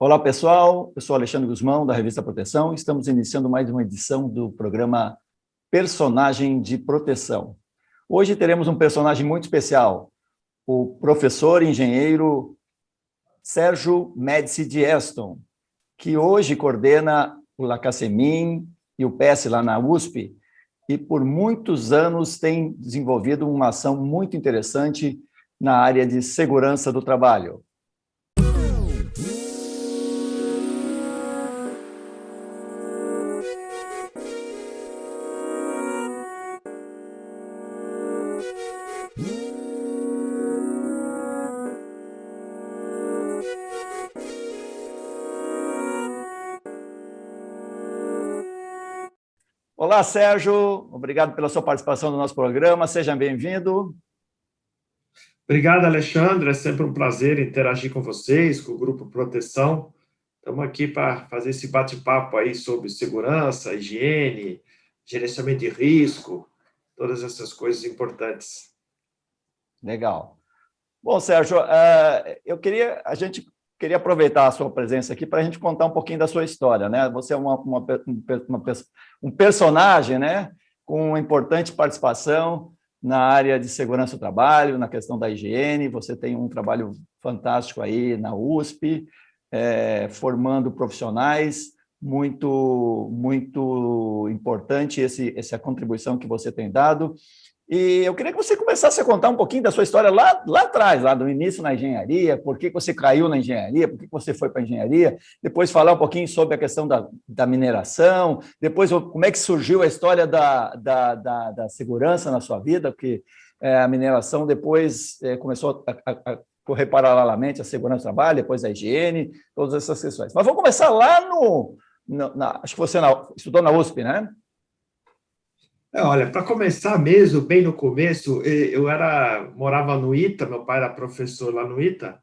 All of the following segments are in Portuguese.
Olá, pessoal. Eu sou Alexandre Guzmão, da Revista Proteção. Estamos iniciando mais uma edição do programa Personagem de Proteção. Hoje teremos um personagem muito especial, o professor engenheiro Sérgio Médici de Eston, que hoje coordena o LACASEMIN e o PS lá na USP, e por muitos anos tem desenvolvido uma ação muito interessante na área de segurança do trabalho. Olá, Sérgio. Obrigado pela sua participação no nosso programa. Seja bem-vindo. Obrigado, Alexandre. É sempre um prazer interagir com vocês, com o Grupo Proteção. Estamos aqui para fazer esse bate-papo aí sobre segurança, higiene, gerenciamento de risco, todas essas coisas importantes. Legal. Bom, Sérgio, a gente queria aproveitar a sua presença aqui para a gente contar um pouquinho da sua história, né? Você é um personagem, né, com uma importante participação na área de segurança do trabalho, na questão da higiene. Você tem um trabalho fantástico aí na USP, formando profissionais. Muito importante essa contribuição que você tem dado. E eu queria que você começasse a contar um pouquinho da sua história lá atrás, lá do início na engenharia, por que você caiu na engenharia, por que você foi para a engenharia, depois falar um pouquinho sobre a questão da mineração, depois como é que surgiu a história da segurança na sua vida, porque a mineração depois começou a correr paralelamente a segurança do trabalho, depois a higiene, todas essas questões. Mas vamos começar lá acho que você estudou na USP, né? Olha, para começar mesmo, bem no começo, eu morava no ITA, meu pai era professor lá no ITA,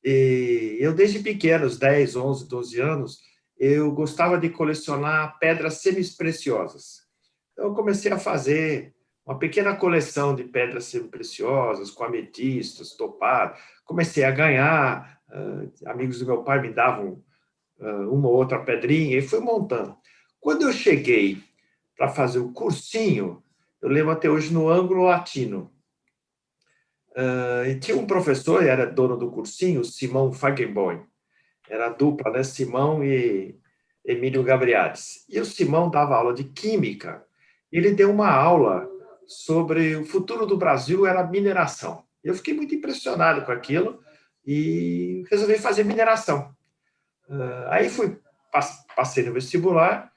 e eu desde pequeno, aos 10, 11, 12 anos, eu gostava de colecionar pedras semi-preciosas. Então, eu comecei a fazer uma pequena coleção de pedras semi-preciosas, com ametistas, topázio. Comecei a ganhar, amigos do meu pai me davam uma ou outra pedrinha, e fui montando. Quando eu cheguei para fazer o cursinho, eu lembro até hoje, no Ângulo Latino. E tinha um professor, ele era dono do cursinho, Simão Fagenboim. Era a dupla, né? Simão e Emílio Gabriades. E o Simão dava aula de química. Ele deu uma aula sobre o futuro do Brasil, era mineração. Eu fiquei muito impressionado com aquilo e resolvi fazer mineração. Aí passei no vestibular,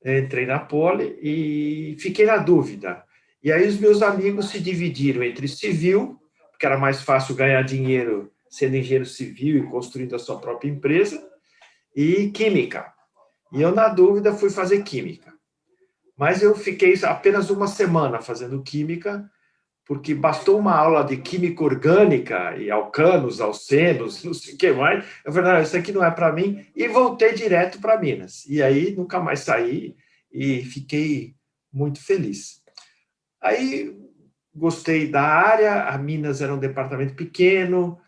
entrei na Poli e fiquei na dúvida. E aí os meus amigos se dividiram entre civil, porque era mais fácil ganhar dinheiro sendo engenheiro civil e construindo a sua própria empresa, e química. E eu, na dúvida, fui fazer química. Mas eu fiquei apenas uma semana fazendo química, porque bastou uma aula de química orgânica e alcanos, alcenos, não sei o que mais. Eu falei, não, isso aqui não é para mim, e voltei direto para Minas. E aí nunca mais saí e fiquei muito feliz. Aí gostei da área, a Minas era um departamento pequeno,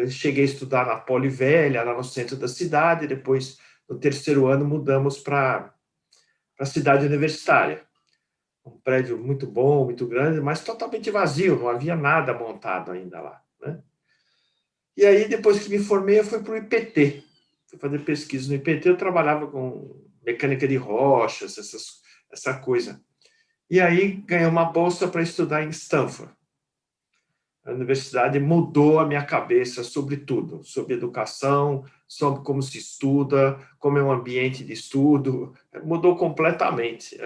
cheguei a estudar na Poli Velha, lá no centro da cidade, depois, no terceiro ano, mudamos para a cidade universitária. Um prédio muito bom, muito grande, mas totalmente vazio, não havia nada montado ainda lá, né? E aí, depois que me formei, eu fui para o IPT. Fui fazer pesquisa no IPT, eu trabalhava com mecânica de rochas, essa coisa. E aí, ganhei uma bolsa para estudar em Stanford. A universidade mudou a minha cabeça sobre tudo, sobre educação, sobre como se estuda, como é um ambiente de estudo. Mudou completamente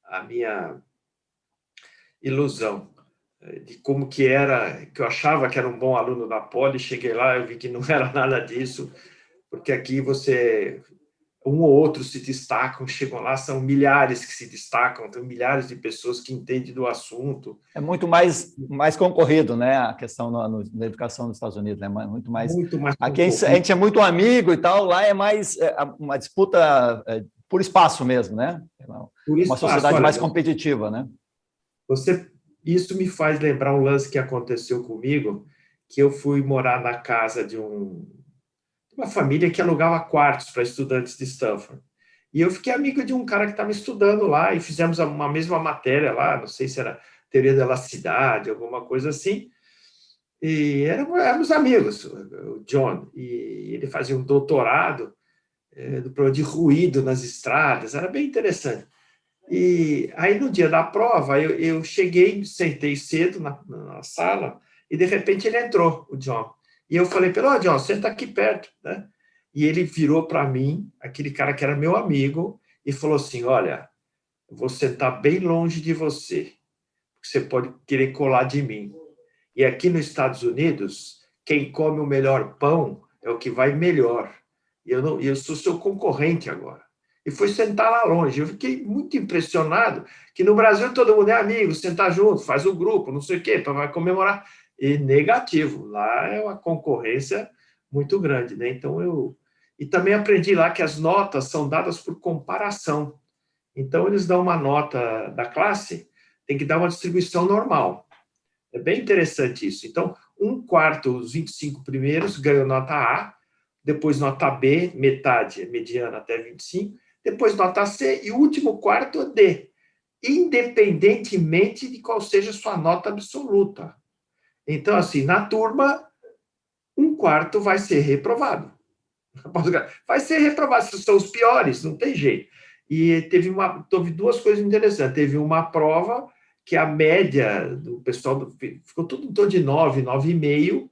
a minha ilusão de como que era, que eu achava que era um bom aluno da Poli, cheguei lá, eu vi que não era nada disso, porque aqui um ou outro se destacam, chegam lá, são milhares que se destacam, tem milhares de pessoas que entendem do assunto. É muito mais concorrido, né, a questão da educação nos Estados Unidos, né? Muito mais aqui concorrido. A gente é muito amigo e tal, lá é mais uma disputa por espaço mesmo, né? Por espaço, uma sociedade olha, mais competitiva, né? Isso me faz lembrar um lance que aconteceu comigo, que eu fui morar na casa de um uma família que alugava quartos para estudantes de Stanford. E eu fiquei amigo de um cara que estava estudando lá e fizemos uma mesma matéria lá, não sei se era teoria da elasticidade, alguma coisa assim. E éramos amigos, o John. E ele fazia um doutorado do problema de ruído nas estradas, era bem interessante. E aí, no dia da prova, eu cheguei, sentei cedo na sala, e de repente ele entrou, o John. E eu falei para ele: John, senta aqui perto, né? E ele virou para mim, aquele cara que era meu amigo, e falou assim: olha, eu vou sentar bem longe de você, porque você pode querer colar de mim. E aqui nos Estados Unidos, quem come o melhor pão é o que vai melhor. E eu sou seu concorrente agora. E foi sentar lá longe. Eu fiquei muito impressionado que no Brasil todo mundo é amigo, sentar junto, faz o grupo, não sei o quê, para comemorar. E negativo. Lá é uma concorrência muito grande, né? Então e também aprendi lá que as notas são dadas por comparação. Então eles dão uma nota da classe, tem que dar uma distribuição normal. É bem interessante isso. Então, um quarto, os 25 primeiros, ganham nota A, depois nota B, metade, mediana até 25, depois nota C e o último quarto D, independentemente de qual seja a sua nota absoluta. Então, assim, na turma, um quarto vai ser reprovado. Vai ser reprovado, são os piores, não tem jeito. E teve duas coisas interessantes. Teve uma prova que a média do pessoal ficou tudo em torno de 9, 9,5,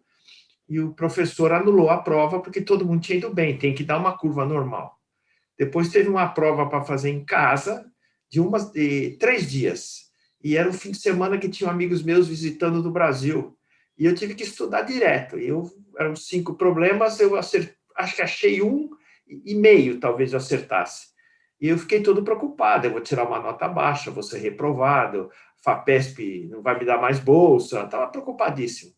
e o professor anulou a prova porque todo mundo tinha ido bem, tem que dar uma curva normal. Depois teve uma prova para fazer em casa, de 3 dias. E era um fim de semana que tinham amigos meus visitando do Brasil. E eu tive que estudar direto. Eram 5 problemas, eu acho que achei 1,5, talvez eu acertasse. E eu fiquei todo preocupado, eu vou tirar uma nota baixa, vou ser reprovado, FAPESP não vai me dar mais bolsa, estava preocupadíssimo.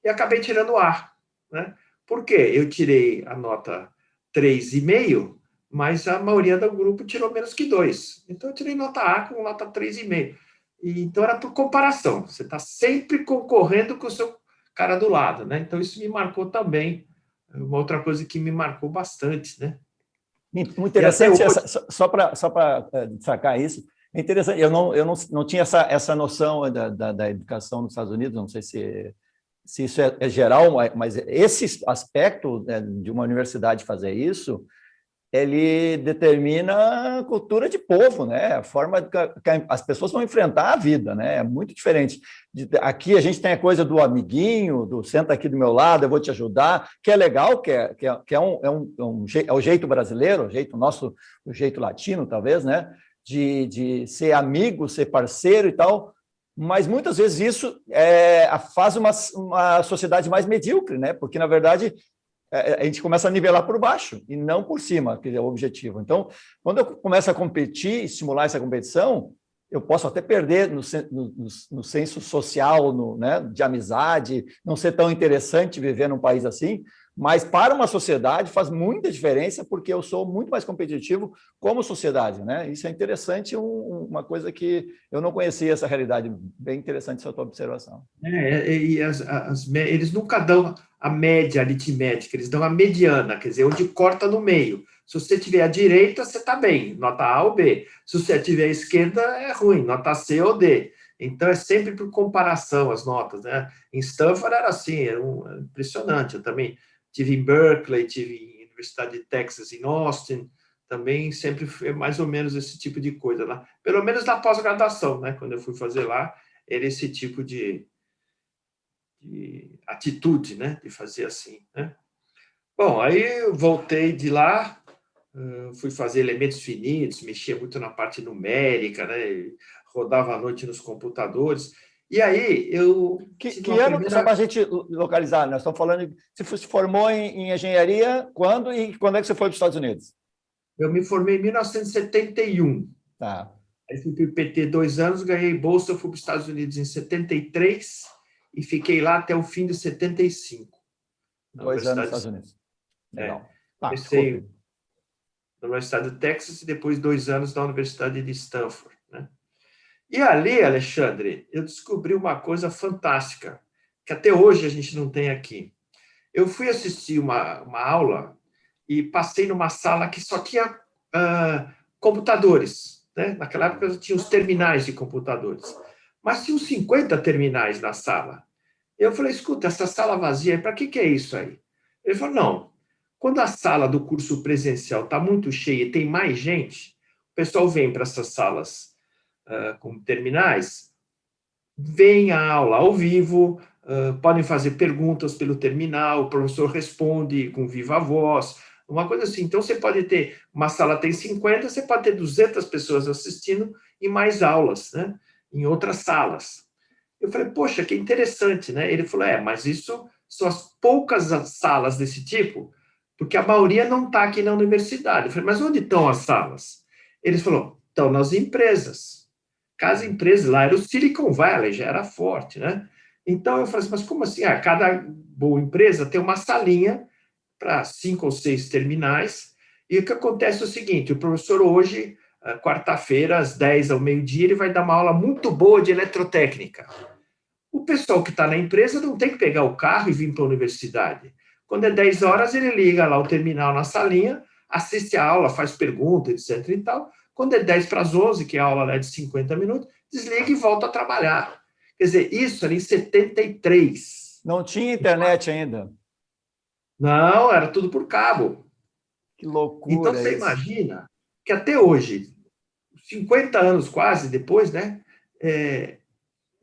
E acabei tirando A, né? Por quê? Eu tirei a nota 3,5, mas a maioria do grupo tirou menos que 2. Então, eu tirei nota A com nota 3,5. Então, era por comparação. Você está sempre concorrendo com o seu cara do lado, né? Então, isso me marcou também. Uma outra coisa que me marcou bastante, né? Muito interessante, só para destacar isso, é interessante, eu não tinha essa noção da educação nos Estados Unidos, não sei se isso é geral, mas esse aspecto de uma universidade fazer isso, ele determina a cultura de povo, né? A forma que as pessoas vão enfrentar a vida, né? É muito diferente. Aqui a gente tem a coisa do amiguinho, do senta aqui do meu lado, eu vou te ajudar, que é legal, que é o jeito brasileiro, o jeito nosso, o jeito latino, talvez, né? De ser amigo, ser parceiro e tal, mas muitas vezes isso faz uma sociedade mais medíocre, né? Porque, na verdade, a gente começa a nivelar por baixo e não por cima, que é o objetivo. Então, quando eu começo a competir, estimular essa competição, eu posso até perder no senso social, né, de amizade, não ser tão interessante viver num país assim, mas para uma sociedade faz muita diferença, porque eu sou muito mais competitivo como sociedade, né? Isso é interessante, uma coisa que eu não conhecia, essa realidade. Bem interessante essa tua observação. Eles nunca dão a média aritmética, eles dão a mediana, quer dizer, onde corta no meio. Se você tiver à direita, você está bem, nota A ou B. Se você tiver à esquerda, é ruim, nota C ou D. Então, é sempre por comparação as notas, né? Em Stanford era assim, era impressionante. Eu também tive em Berkeley, tive em Universidade de Texas, em Austin, também sempre foi mais ou menos esse tipo de coisa lá. Pelo menos na pós-graduação, né? Quando eu fui fazer lá, era esse tipo de atitude, né? De fazer assim, né? Bom, aí eu voltei de lá, fui fazer elementos finitos, mexia muito na parte numérica, né? Rodava à noite nos computadores. E aí eu tive Que uma ano, só primeira... para a gente localizar, nós estamos falando, você se formou em engenharia, quando e quando é que você foi para os Estados Unidos? Eu me formei em 1971. Tá. Aí fui para o IPT 2 anos, ganhei bolsa, fui para os Estados Unidos em 73 e fiquei lá até o fim de 75, na 2 anos nos Universidade. Estados Unidos. É, Legal. comecei na Universidade do Texas e depois 2 anos na Universidade de Stanford, né? E ali, Alexandre, eu descobri uma coisa fantástica, que até hoje a gente não tem aqui. Eu fui assistir uma aula e passei numa sala que só tinha computadores, né? Naquela época tinha os terminais de computadores, mas tinha uns 50 terminais na sala. Eu falei, escuta, essa sala vazia, para que é isso aí? Ele falou, não, quando a sala do curso presencial está muito cheia e tem mais gente, o pessoal vem para essas salas com terminais, vem a aula ao vivo, podem fazer perguntas pelo terminal, o professor responde com viva voz, uma coisa assim. Então, você pode ter, uma sala tem 50, você pode ter 200 pessoas assistindo e mais aulas, né, em outras salas. Eu falei, poxa, que interessante, né? Ele falou, mas isso são as poucas salas desse tipo, porque a maioria não está aqui na universidade. Eu falei, mas onde estão as salas? Ele falou, estão nas empresas. Cada empresa lá era o Silicon Valley, já era forte, né? Então eu falei assim, mas como assim? Cada boa empresa tem uma salinha para 5 ou 6 terminais, e o que acontece é o seguinte, o professor hoje, quarta-feira, às 10 ao meio-dia, ele vai dar uma aula muito boa de eletrotécnica. O pessoal que está na empresa não tem que pegar o carro e vir para a universidade. Quando é 10 horas, ele liga lá o terminal na salinha, assiste a aula, faz pergunta, etc. e tal. Quando é 10 para as 11, que a aula é de 50 minutos, desliga e volta a trabalhar. Quer dizer, isso era em 73. Não tinha internet ainda. Não, era tudo por cabo. Que Então, loucura você isso. imagina que até hoje, 50 anos quase depois, né,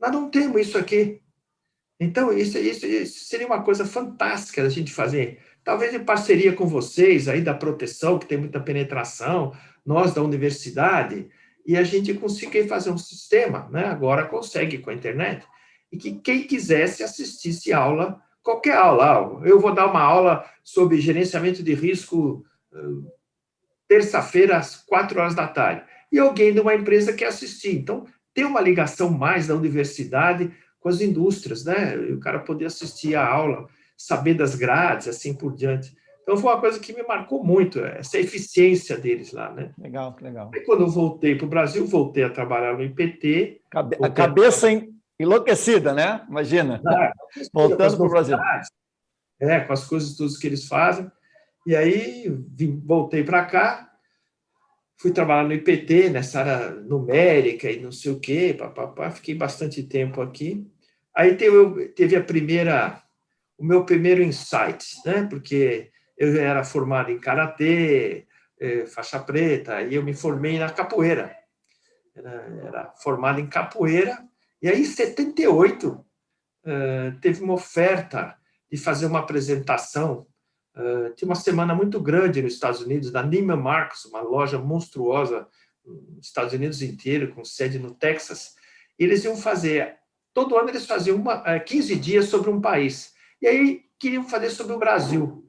nós não temos isso aqui. Então, isso seria uma coisa fantástica da gente fazer. Talvez em parceria com vocês, aí da proteção, que tem muita penetração, nós da universidade, e a gente conseguir fazer um sistema, né? Agora consegue com a internet, e que quem quisesse assistisse aula, qualquer aula. Eu vou dar uma aula sobre gerenciamento de risco terça-feira, às 4 horas da tarde, e alguém de uma empresa quer assistir. Então, tem uma ligação mais da universidade com as indústrias, né? E o cara poder assistir a aula, saber das grades, assim por diante. Então, foi uma coisa que me marcou muito, essa eficiência deles lá, né? Legal, legal. Aí, quando eu voltei para o Brasil, voltei a trabalhar no IPT. A cabeça enlouquecida, né? Imagina. Voltando para o Brasil. Com as coisas todas que eles fazem. E aí, voltei para cá, fui trabalhar no IPT, nessa área numérica e não sei o quê, fiquei bastante tempo aqui. Aí teve o meu primeiro insight, né? Porque eu era formado em karatê, faixa preta, e eu me formei na capoeira. Era formado em capoeira, e aí em 78 teve uma oferta de fazer uma apresentação. Tinha uma semana muito grande nos Estados Unidos, da Neiman Marcus, uma loja monstruosa nos Estados Unidos inteiro, com sede no Texas. E eles iam fazer, todo ano eles faziam 15 dias sobre um país. E aí queriam fazer sobre o Brasil.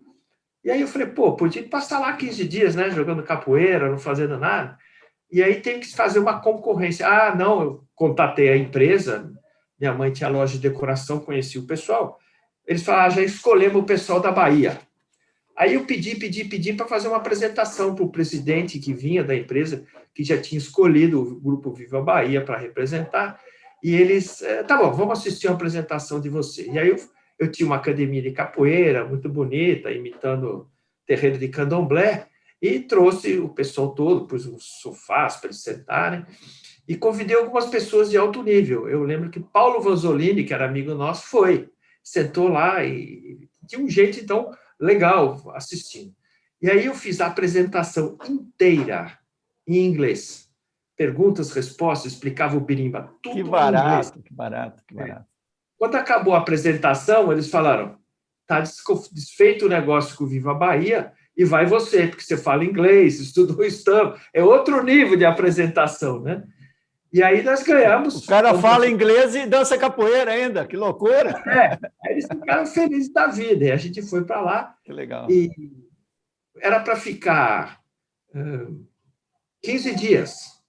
E aí eu falei, podia passar lá 15 dias, né, jogando capoeira, não fazendo nada. E aí tem que fazer uma concorrência. Não, eu contatei a empresa, minha mãe tinha loja de decoração, conheci o pessoal. Eles falaram, já escolhemos o pessoal da Bahia. Aí eu pedi para fazer uma apresentação para o presidente que vinha da empresa, que já tinha escolhido o Grupo Viva Bahia para representar, e eles, tá bom, vamos assistir a apresentação de você. E aí eu tinha uma academia de capoeira muito bonita, imitando terreiro de candomblé, e trouxe o pessoal todo, pus uns sofás para eles sentarem, e convidei algumas pessoas de alto nível. Eu lembro que Paulo Vanzolini, que era amigo nosso, sentou lá e tinha um jeito, então, legal assistindo. E aí eu fiz a apresentação inteira em inglês. Perguntas, respostas, explicava o birimba, tudo em inglês. Que barato. Quando acabou a apresentação, eles falaram, está desfeito o negócio com o Viva Bahia e vai você, porque você fala inglês, estudou estampa, é outro nível de apresentação, né? E aí nós ganhamos. O cara fala inglês e dança capoeira ainda, que loucura! Aí eles ficaram felizes da vida, e a gente foi para lá. Que legal. E era para ficar 15 dias,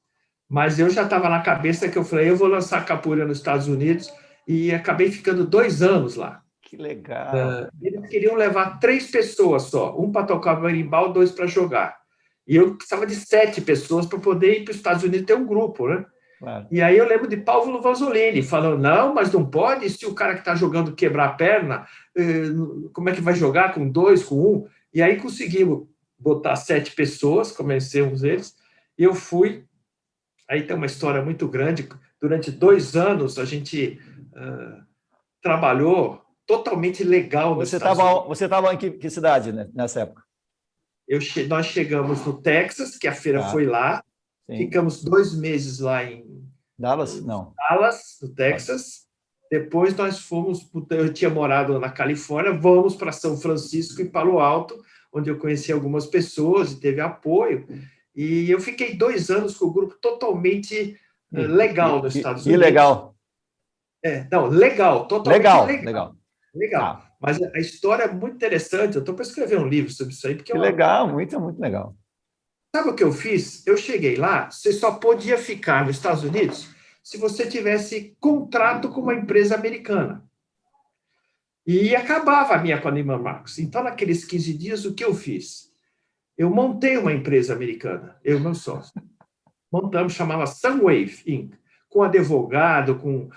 mas eu já estava na cabeça que eu falei, eu vou lançar capoeira nos Estados Unidos, e acabei ficando 2 anos lá. Que legal. Eles queriam levar 3 pessoas só, um para tocar berimbau, 2 para jogar. E eu precisava de 7 pessoas para poder ir para os Estados Unidos ter um grupo, né? Claro. E aí eu lembro de Paulo Vanzolini falando, não, mas não pode, se o cara que está jogando quebrar a perna, como é que vai jogar com 2, com 1? E aí conseguimos botar 7 pessoas, convencemos eles, e eu fui. Aí tem uma história muito grande. Durante 2 anos, a gente trabalhou totalmente legal nos Estados Unidos. Você estava em que cidade, né, nessa época? Nós chegamos no Texas, que a feira Tá, foi lá, sim. ficamos 2 meses lá em Dallas? Não. Dallas, no Dallas. Texas. Depois nós fomos, eu tinha morado na Califórnia, vamos para São Francisco e Palo Alto, onde eu conheci algumas pessoas e teve apoio. E eu fiquei 2 anos com o grupo totalmente legal nos Estados Unidos. Ilegal. Não, legal, totalmente Legal, legal. legal. Tá. Mas a história é muito interessante. Eu estou para escrever um livro sobre isso aí. Porque que legal, muito, muito legal. Sabe o que eu fiz? Eu cheguei lá, você só podia ficar nos Estados Unidos se você tivesse contrato com uma empresa americana. E acabava a minha com a Neiman Marcus. Então, naqueles 15 dias, o que eu fiz? Eu montei uma empresa americana, eu e meu sócio. Montamos, chamava Sunwave Inc., com advogado, com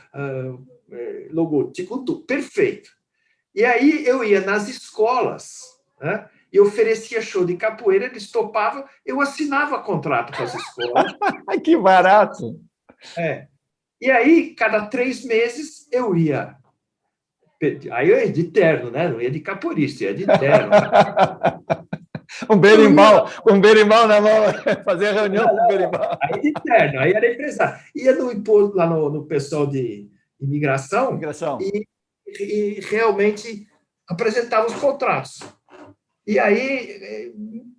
logotipo, tudo, perfeito. E aí eu ia nas escolas, né, e oferecia show de capoeira, eles topavam, eu assinava contrato com as escolas. Que barato! E aí, cada 3 meses, eu ia. Aí eu ia de terno, né? Não ia de capoeirista, ia de terno. um berimbau na mão, fazer reunião com o berimbau. Aí de terno, aí era empresário. Ia no imposto, lá no pessoal de imigração. E realmente apresentava os contratos. E aí,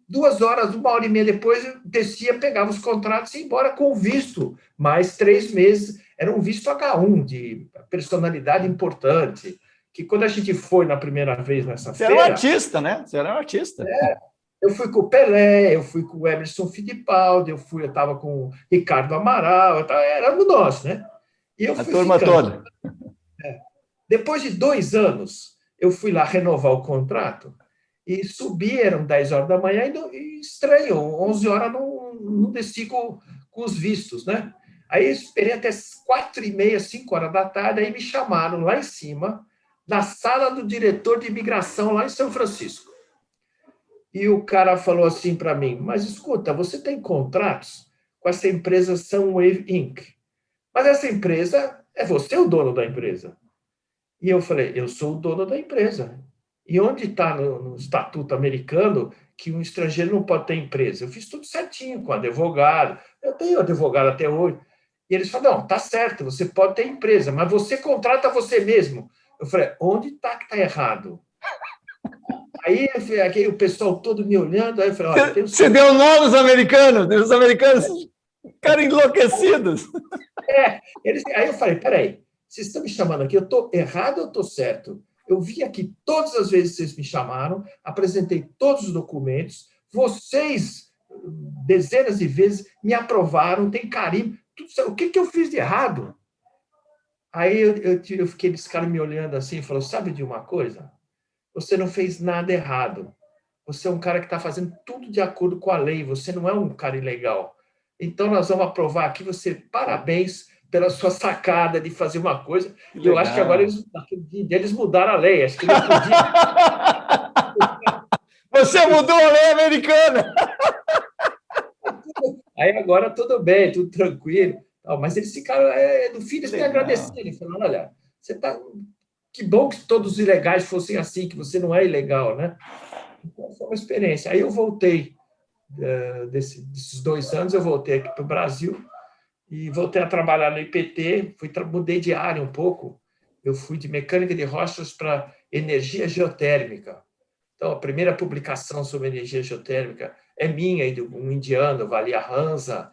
2 horas, 1h30 depois, eu descia, pegava os contratos e ia embora com visto. Mais 3 meses. Era um visto H1, de personalidade importante. Que quando a gente foi na primeira vez nessa feira... Você era um artista, né? Você era um artista. Eu fui com o Pelé, eu fui com o Emerson Fittipaldi, eu estava com o Ricardo Amaral, éramos nós, né? E eu fui turma toda. Depois de 2 anos, eu fui lá renovar o contrato e subi, eram 10 horas da manhã, e estranho, 11 horas não desci com os vistos, né? Aí eu esperei até 4h30, 5 horas da tarde, aí me chamaram lá em cima, na sala do diretor de imigração, lá em São Francisco. E o cara falou assim para mim, mas escuta, você tem contratos com essa empresa Sunwave Inc., mas essa empresa, é você o dono da empresa. E eu falei, eu sou o dono da empresa. E onde está no estatuto americano que um estrangeiro não pode ter empresa? Eu fiz tudo certinho com advogado, eu tenho advogado até hoje. E eles falaram, não, tá certo, você pode ter empresa, mas você contrata você mesmo. Eu falei, onde está que está errado? Aí o pessoal todo me olhando, aí eu falei, olha, você deu nó nos americanos, os americanos ficaram enlouquecidos. Aí eu falei, peraí, vocês estão me chamando aqui, eu estou errado ou eu estou certo? Eu vim aqui todas as vezes que vocês me chamaram, apresentei todos os documentos, vocês, dezenas de vezes, me aprovaram, tem carimbo, o que eu fiz de errado? Aí eu fiquei, esse cara me olhando assim, e falou, sabe de uma coisa? Você não fez nada errado. Você é um cara que está fazendo tudo de acordo com a lei. Você não é um cara ilegal. Então, nós vamos aprovar aqui você. Parabéns pela sua sacada de fazer uma coisa. E eu acho que agora eles mudaram a lei. Acho que não podia. Você mudou a lei americana. Aí agora tudo bem, tudo tranquilo. Mas eles ficaram, no fim, eles me agradeceram. Eles falaram, olha, você está... Que bom que todos os ilegais fossem assim, que você não é ilegal, né? Então, foi uma experiência. Aí eu voltei, desses 2 anos, eu voltei aqui para o Brasil e voltei a trabalhar no IPT, mudei de área um pouco. Eu fui de mecânica de rochas para energia geotérmica. Então, a primeira publicação sobre energia geotérmica é minha, de um indiano, Valia Hansa,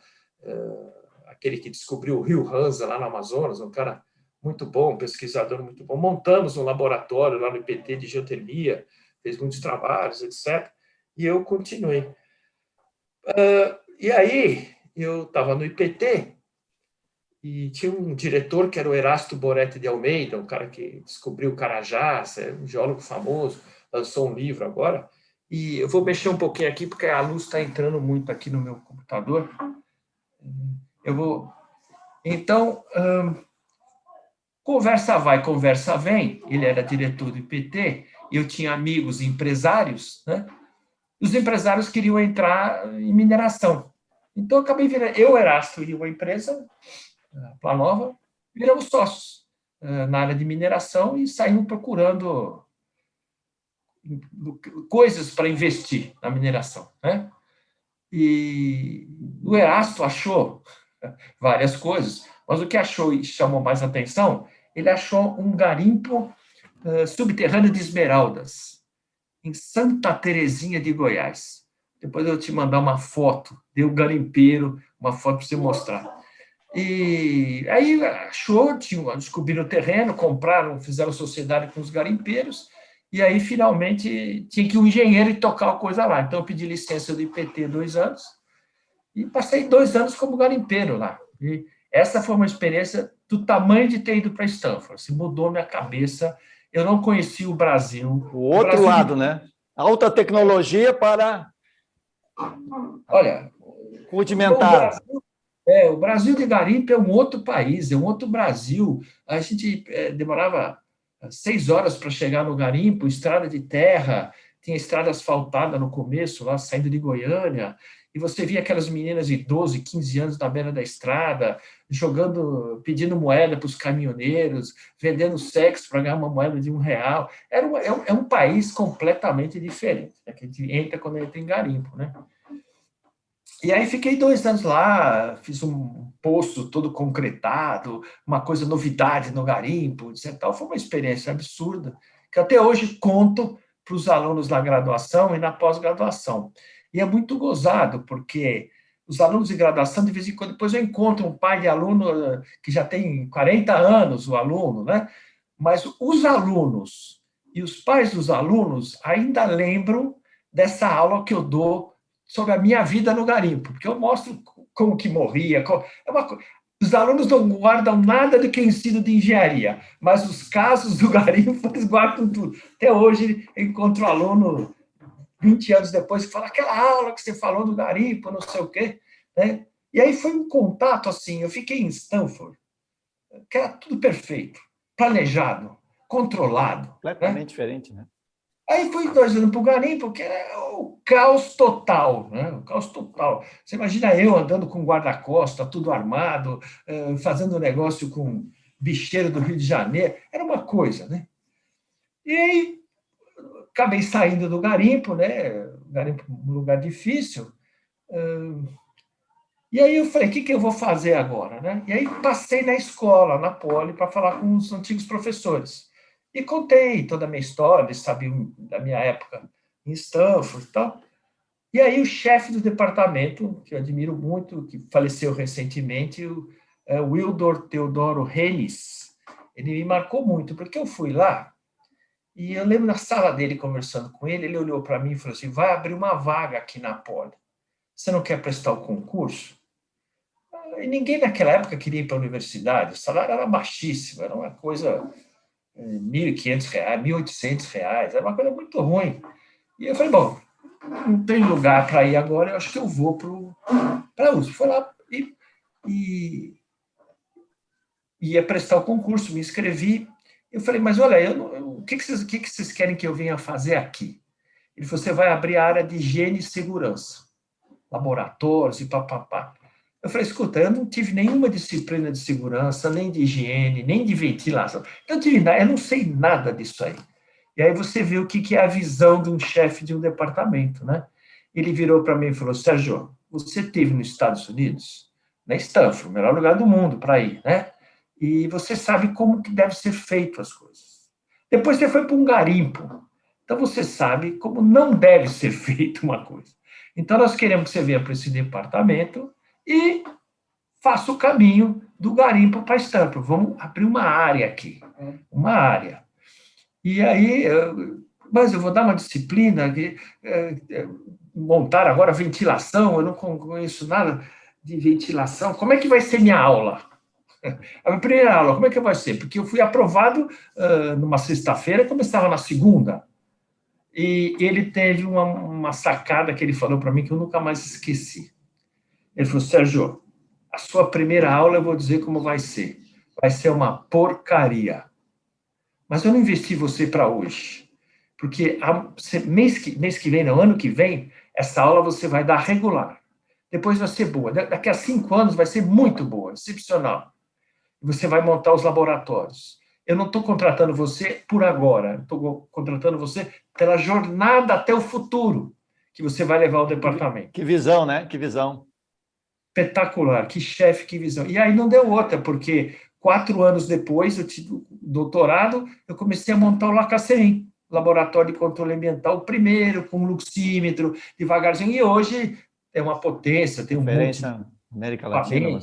aquele que descobriu o rio Hansa lá no Amazonas, um cara muito bom, pesquisador muito bom. Montamos um laboratório lá no IPT de geotermia, fez muitos trabalhos, etc. E eu continuei. E aí, eu estava no IPT e tinha um diretor que era o Erasto Boretti de Almeida, um cara que descobriu o Carajás, é um geólogo famoso, lançou um livro agora. E eu vou mexer um pouquinho aqui, porque a luz está entrando muito aqui no meu computador. Eu vou... Então, conversa vai, conversa vem. Ele era diretor do IPT, eu tinha amigos empresários, né? Os empresários queriam entrar em mineração. Então, eu acabei virando, eu, Erasto e uma empresa, a Planova, viramos sócios na área de mineração e saímos procurando coisas para investir na mineração, né? E o Erasto achou várias coisas, mas o que achou e chamou mais atenção, ele achou um garimpo subterrâneo de esmeraldas, em Santa Terezinha de Goiás. Depois eu vou te mandar uma foto, deu um garimpeiro, uma foto para você mostrar. E aí achou, descobriram o terreno, compraram, fizeram sociedade com os garimpeiros, e aí finalmente tinha que um engenheiro e tocar a coisa lá. Então eu pedi licença do IPT 2 anos, e passei 2 anos como garimpeiro lá. E essa foi uma experiência do tamanho de ter ido para Stanford. Se mudou minha cabeça. Eu não conhecia o Brasil. O outro Brasil lado, né? Alta tecnologia para... Olha, rudimentar. o Brasil de garimpo é um outro país, é um outro Brasil. A gente demorava 6 horas para chegar no garimpo, estrada de terra, tinha estrada asfaltada no começo, lá saindo de Goiânia, e você via aquelas meninas de 12, 15 anos na beira da estrada, jogando, pedindo moeda para os caminhoneiros, vendendo sexo para ganhar uma moeda de R$ 1. É um país completamente diferente, né, que a gente entra quando entra em garimpo, né? E aí fiquei 2 anos lá, fiz um poço todo concretado, uma coisa novidade no garimpo, etc. Tal. Foi uma experiência absurda, que até hoje conto para os alunos na graduação e na pós-graduação. E é muito gozado, porque os alunos de graduação, de vez em quando, depois eu encontro um pai de aluno que já tem 40 anos, o aluno, né? Mas os alunos e os pais dos alunos ainda lembram dessa aula que eu dou sobre a minha vida no garimpo, porque eu mostro como que morria. Os alunos não guardam nada do que é ensino de engenharia, mas os casos do garimpo, eles guardam tudo. Até hoje, eu encontro um aluno, 20 anos depois, que fala aquela aula que você falou do garimpo, não sei o quê. Né? E aí foi um contato assim, eu fiquei em Stanford, que era tudo perfeito, planejado, controlado. Completamente Né? diferente, né? Aí fui 2 anos para o garimpo, que era o caos total, né? O caos total. Você imagina eu andando com guarda-costa, tudo armado, fazendo negócio com bicheiro do Rio de Janeiro, era uma coisa, né? E aí acabei saindo do garimpo, né? O garimpo é um lugar difícil. E aí eu falei, o que eu vou fazer agora, né? E aí passei na escola, na Poli, para falar com os antigos professores. E contei toda a minha história, eles sabiam da minha época em Stanford e tal. E aí o chefe do departamento, que eu admiro muito, que faleceu recentemente, o Wildor Teodoro Reis, ele me marcou muito, porque eu fui lá, e eu lembro na sala dele, conversando com ele, ele olhou para mim e falou assim, vai abrir uma vaga aqui na Poli. Você não quer prestar o concurso? E ninguém naquela época queria ir para a universidade, o salário era baixíssimo, era uma coisa, R$ 1.500, R$ 1.800, era uma coisa muito ruim. E eu falei, bom, não tem lugar para ir agora, eu acho que eu vou para a USP. Fui lá e ia prestar o concurso, me inscrevi. Eu falei, mas olha, o que vocês querem que eu venha fazer aqui? Ele falou, você vai abrir a área de higiene e segurança, laboratórios e papapá. Eu falei, escuta, eu não tive nenhuma disciplina de segurança, nem de higiene, nem de ventilação. Eu não sei nada disso aí. E aí você vê o que é a visão de um chefe de um departamento, né? Ele virou para mim e falou, Sérgio, você esteve nos Estados Unidos, na Stanford, o melhor lugar do mundo para ir, né? E você sabe como que deve ser feito as coisas. Depois você foi para um garimpo, então você sabe como não deve ser feita uma coisa. Então nós queremos que você venha para esse departamento e faça o caminho do garimpo para Stanford. Vamos abrir uma área aqui, uma área. E aí, mas eu vou dar uma disciplina, montar agora ventilação, eu não conheço nada de ventilação, como é que vai ser minha aula? A minha primeira aula, como é que vai ser? Porque eu fui aprovado numa sexta-feira, começava na segunda. E ele teve uma sacada que ele falou para mim que eu nunca mais esqueci. Ele falou, Sérgio, a sua primeira aula eu vou dizer como vai ser. Vai ser uma porcaria. Mas eu não investi você para hoje. Porque mês que vem, não, ano que vem, essa aula você vai dar regular. Depois vai ser boa. Daqui a 5 anos vai ser muito boa, excepcional. Você vai montar os laboratórios. Eu não estou contratando você por agora. Estou contratando você pela jornada até o futuro que você vai levar o departamento. Que visão, né? Que visão. Espetacular. Que chefe, que visão. E aí não deu outra, porque 4 anos depois, eu tive doutorado, eu comecei a montar o Lacacerim, Laboratório de Controle Ambiental, primeiro, com luxímetro, devagarzinho. E hoje é uma potência, tem um monte de América Latina.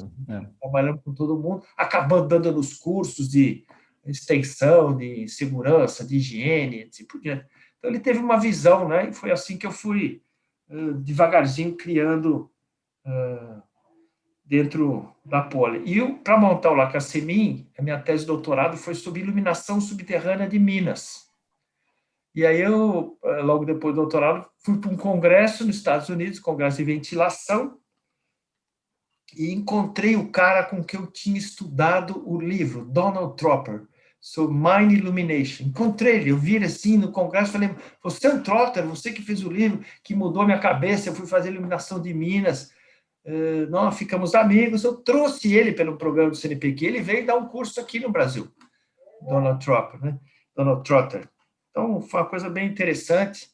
trabalhando com todo mundo, acabando dando nos cursos de extensão, de segurança, de higiene, assim por diante. Então, ele teve uma visão, né? E foi assim que eu fui devagarzinho criando dentro da Poli. E para montar o Lacacemin, a minha tese de doutorado foi sobre iluminação subterrânea de Minas. E aí eu, logo depois do doutorado, fui para um congresso nos Estados Unidos, congresso de ventilação, e encontrei o cara com que eu tinha estudado o livro, Donald Tropper, sobre Mine Illumination. Encontrei ele, eu vi ele assim no congresso, falei, você é um Trotter, você que fez o livro, que mudou minha cabeça, eu fui fazer iluminação de Minas, nós ficamos amigos, eu trouxe ele pelo programa do CNPq, ele veio dar um curso aqui no Brasil, Donald Tropper, né? Donald Trotter. Então, foi uma coisa bem interessante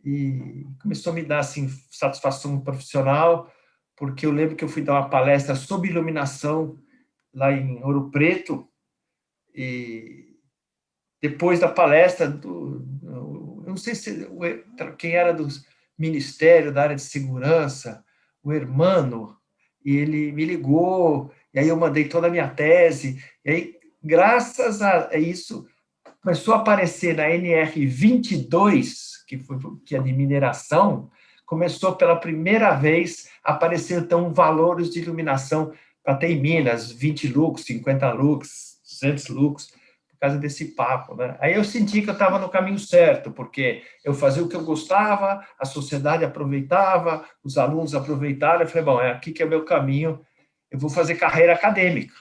e começou a me dar assim, satisfação profissional, porque eu lembro que eu fui dar uma palestra sobre iluminação lá em Ouro Preto, e depois da palestra, eu não sei quem era do Ministério da área de segurança, o Hermano, e ele me ligou, e aí eu mandei toda a minha tese, e aí, graças a isso, começou a aparecer na NR22, que é de mineração, começou pela primeira vez a aparecer, então, valores de iluminação para ter em Minas, 20 lux, 50 lux, 200 lux, por causa desse papo, né? Aí eu senti que eu estava no caminho certo, porque eu fazia o que eu gostava, a sociedade aproveitava, os alunos aproveitaram, eu falei, bom, é aqui que é o meu caminho, eu vou fazer carreira acadêmica,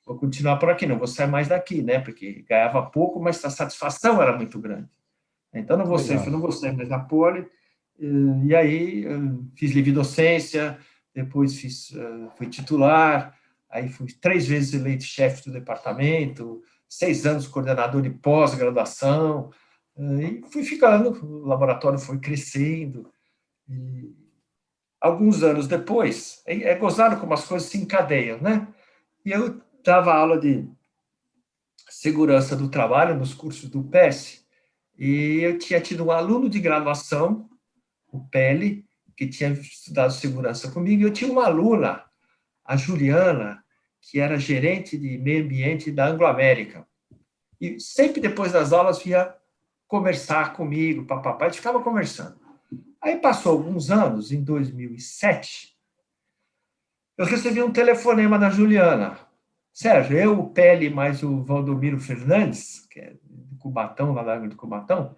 vou continuar por aqui, não vou sair mais daqui, né? Porque ganhava pouco, mas a satisfação era muito grande. Então, não vou sair mais da Poli. E aí, fiz livre docência, depois fui titular, aí fui 3 vezes eleito chefe do departamento, 6 anos coordenador de pós-graduação, e fui ficando, o laboratório foi crescendo. E alguns anos depois, é gozado como as coisas se encadeiam, né? E eu dava aula de segurança do trabalho nos cursos do PES, e eu tinha tido um aluno de graduação, o Pele, que tinha estudado segurança comigo, e eu tinha uma aluna, a Juliana, que era gerente de meio ambiente da Anglo-América. E sempre depois das aulas vinha conversar comigo, papapá, a gente ficava conversando. Aí passou alguns anos, em 2007, eu recebi um telefonema da Juliana. Sérgio, eu, o Pele, mais o Valdomiro Fernandes, que é de Cubatão, lá da Anglo de Cubatão,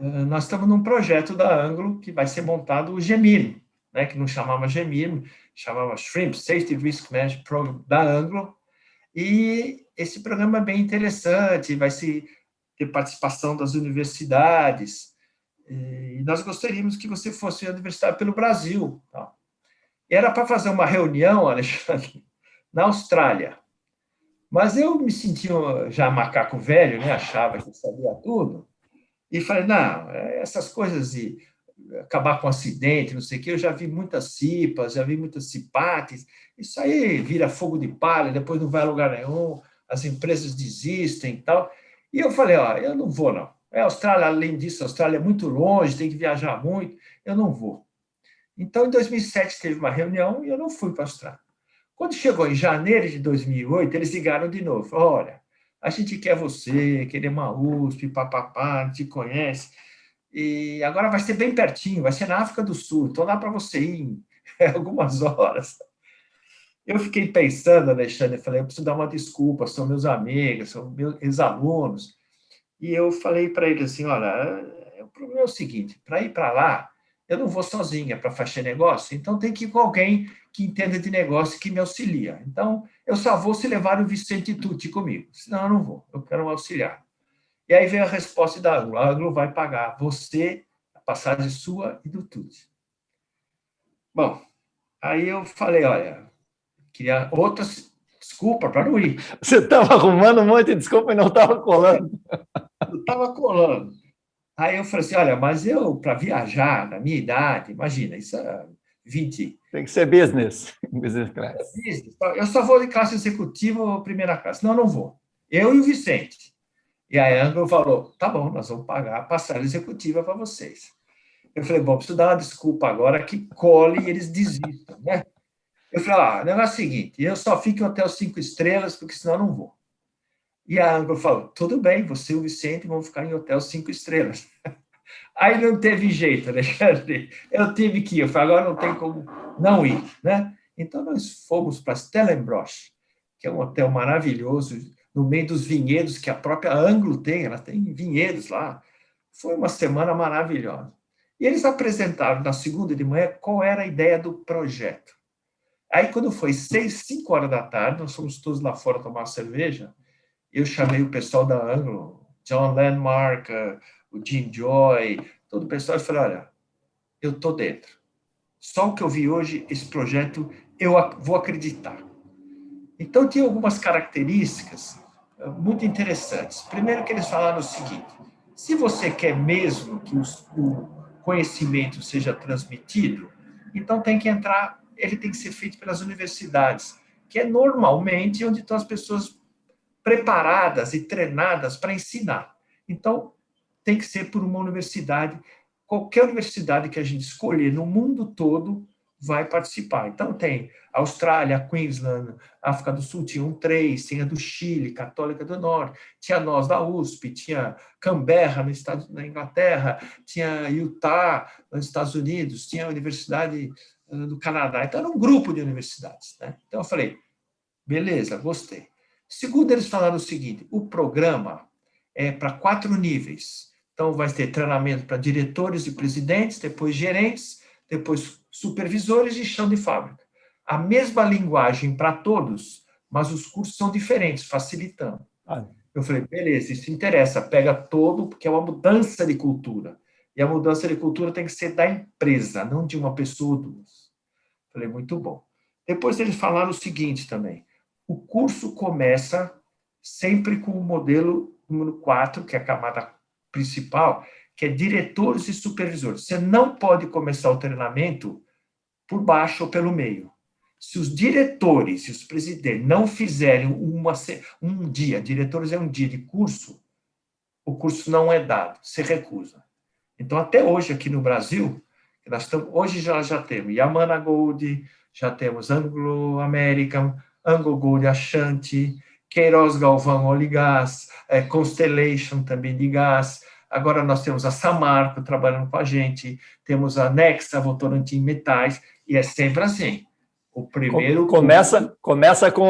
nós estamos num projeto da Anglo que vai ser montado o GEMIR, né, que não chamava GEMIR, chamava Shrimp Safety Risk Management Program da Anglo, e esse programa é bem interessante, vai ter participação das universidades, e nós gostaríamos que você fosse universitário pelo Brasil. Tá? Era para fazer uma reunião, Alexandre, na Austrália, mas eu me sentia já macaco velho, né, achava que sabia tudo, e falei, não, essas coisas de acabar com acidente, não sei o quê, eu já vi muitas CIPAs, já vi muitas CIPATs, isso aí vira fogo de palha, depois não vai a lugar nenhum, as empresas desistem e tal. E eu falei, ó, eu não vou, não. A Austrália, além disso, a Austrália é muito longe, tem que viajar muito, eu não vou. Então, em 2007, teve uma reunião e eu não fui para a Austrália. Quando chegou em janeiro de 2008, eles ligaram de novo, olha, a gente quer você, queremos a USP, papapá, a gente conhece, e agora vai ser bem pertinho, vai ser na África do Sul, então dá para você ir em algumas horas. Eu fiquei pensando, Alexandre, falei, eu preciso dar uma desculpa, são meus amigos, são meus ex-alunos, e eu falei para ele assim, olha, o problema é o seguinte, para ir para lá, eu não vou sozinha para fechar negócio, então tem que ir com alguém que entenda de negócio e que me auxilia. Então, eu só vou se levar o Vicente Tucci comigo, senão eu não vou, eu quero um auxiliar. E aí veio a resposta da Anglo, a Anglo vai pagar você, a passagem sua e do Tucci. Bom, aí eu falei, olha, queria outras desculpa para não ir. Você estava arrumando um monte de desculpa e não estava colando. Eu estava colando. Aí eu falei assim, olha, mas eu, para viajar, na minha idade, imagina, isso é 20. Tem que ser business, business class. Eu só vou de classe executiva ou primeira classe. Não, não vou. Eu e o Vicente. E a Anglo falou, tá bom, nós vamos pagar a passagem executiva para vocês. Eu falei, bom, preciso dar uma desculpa agora que cole e eles desistam, né? Eu falei, o negócio é o seguinte, eu só fico em hotel 5 estrelas, porque senão eu não vou. E a Anglo falou, tudo bem, você e o Vicente vão ficar em hotel 5 estrelas. Aí não teve jeito, né? Eu tive que ir, eu falei, agora não tem como não ir, né? Então nós fomos para Stellenbosch, que é um hotel maravilhoso, no meio dos vinhedos que a própria Anglo tem, ela tem vinhedos lá. Foi uma semana maravilhosa. E eles apresentaram na segunda de manhã qual era a ideia do projeto. Aí, quando foi 5 horas da tarde, nós fomos todos lá fora tomar cerveja, eu chamei o pessoal da Anglo, John Landmark, o Jim Joy, todo o pessoal, e falei, olha, eu estou dentro. Só o que eu vi hoje, esse projeto, eu vou acreditar. Então, tinha algumas características muito interessantes. Primeiro que eles falaram o seguinte, se você quer mesmo que o conhecimento seja transmitido, então tem que entrar, ele tem que ser feito pelas universidades, que é normalmente onde estão as pessoas preparadas e treinadas para ensinar. Então, tem que ser por uma universidade, qualquer universidade que a gente escolher no mundo todo vai participar. Então, tem Austrália, Queensland, África do Sul, tinha 3, tinha do Chile, Católica do Norte, tinha nós da USP, tinha Canberra, na Inglaterra, tinha Utah, nos Estados Unidos, tinha a Universidade do Canadá. Então, era um grupo de universidades, né? Então, eu falei, beleza, gostei. Segundo, eles falaram o seguinte, o programa é para 4 níveis. Então, vai ter treinamento para diretores e presidentes, depois gerentes, depois supervisores e chão de fábrica. A mesma linguagem para todos, mas os cursos são diferentes, facilitando. Eu falei, beleza, isso interessa, pega todo, porque é uma mudança de cultura. E a mudança de cultura tem que ser da empresa, não de uma pessoa ou duas. Falei, muito bom. Depois eles falaram o seguinte também, o curso começa sempre com o modelo número 4, que é a camada principal, que é diretores e supervisores. Você não pode começar o treinamento por baixo ou pelo meio. Se os diretores e os presidentes não fizerem um dia, diretores é um dia de curso, o curso não é dado, se recusa. Então, até hoje, aqui no Brasil, hoje já temos Yamana Gold, já temos Anglo American, Anglo Gold Ashanti, Queiroz Galvão Oligás, Constellation também de gás. Agora nós temos a Samarco trabalhando com a gente, temos a Nexa Votorantim Metais, e é sempre assim. O primeiro começa com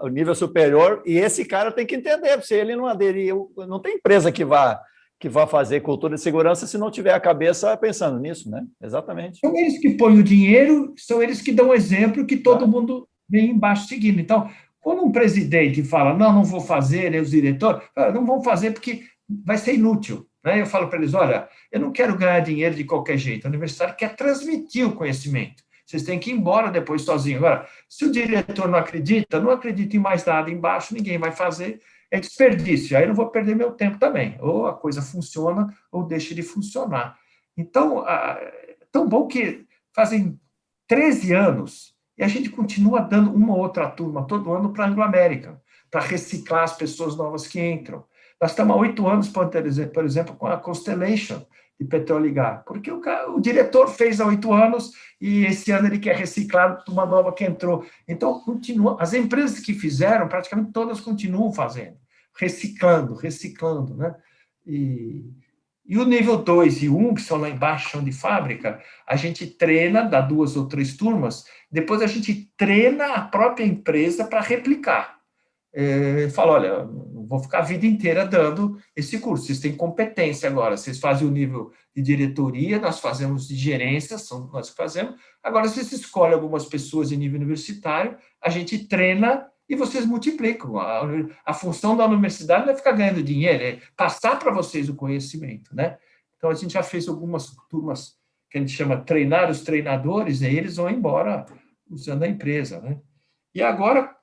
o nível superior, e esse cara tem que entender, se ele não aderir, não tem empresa que vá fazer cultura de segurança se não tiver a cabeça pensando nisso, né? Exatamente. São eles que põem o dinheiro, são eles que dão exemplo que todo mundo vem embaixo seguindo. Então, quando um presidente fala, não vou fazer, né, os diretores, não vão fazer porque vai ser inútil. Né? Eu falo para eles, olha, eu não quero ganhar dinheiro de qualquer jeito, a universidade quer transmitir o conhecimento. Vocês têm que ir embora depois sozinho. Agora, se o diretor não acredita em mais nada embaixo, ninguém vai fazer, é desperdício. Aí eu não vou perder meu tempo também. Ou a coisa funciona, ou deixa de funcionar. Então, é tão bom que fazem 13 anos e a gente continua dando uma ou outra turma todo ano para a Anglo-América, para reciclar as pessoas novas que entram. Nós estamos há 8 anos, por exemplo, com a Constellation de petróleo e gás, porque o diretor fez há 8 anos e esse ano ele quer reciclar uma nova que entrou. Então, continua. As empresas que fizeram, praticamente todas continuam fazendo, reciclando, né? E o nível 2 e 1, que são lá embaixo, chão de fábrica, a gente treina, dá 2 ou 3 turmas, depois a gente treina a própria empresa para replicar. Fala, olha, não vou ficar a vida inteira dando esse curso. Vocês têm competência agora, vocês fazem o nível de diretoria, nós fazemos de gerência, são nós que fazemos. Agora, vocês escolhem algumas pessoas em nível universitário, a gente treina e vocês multiplicam. A função da universidade não é ficar ganhando dinheiro, é passar para vocês o conhecimento, né? Então, a gente já fez algumas turmas que a gente chama treinar os treinadores, e eles vão embora usando a empresa, né? E agora,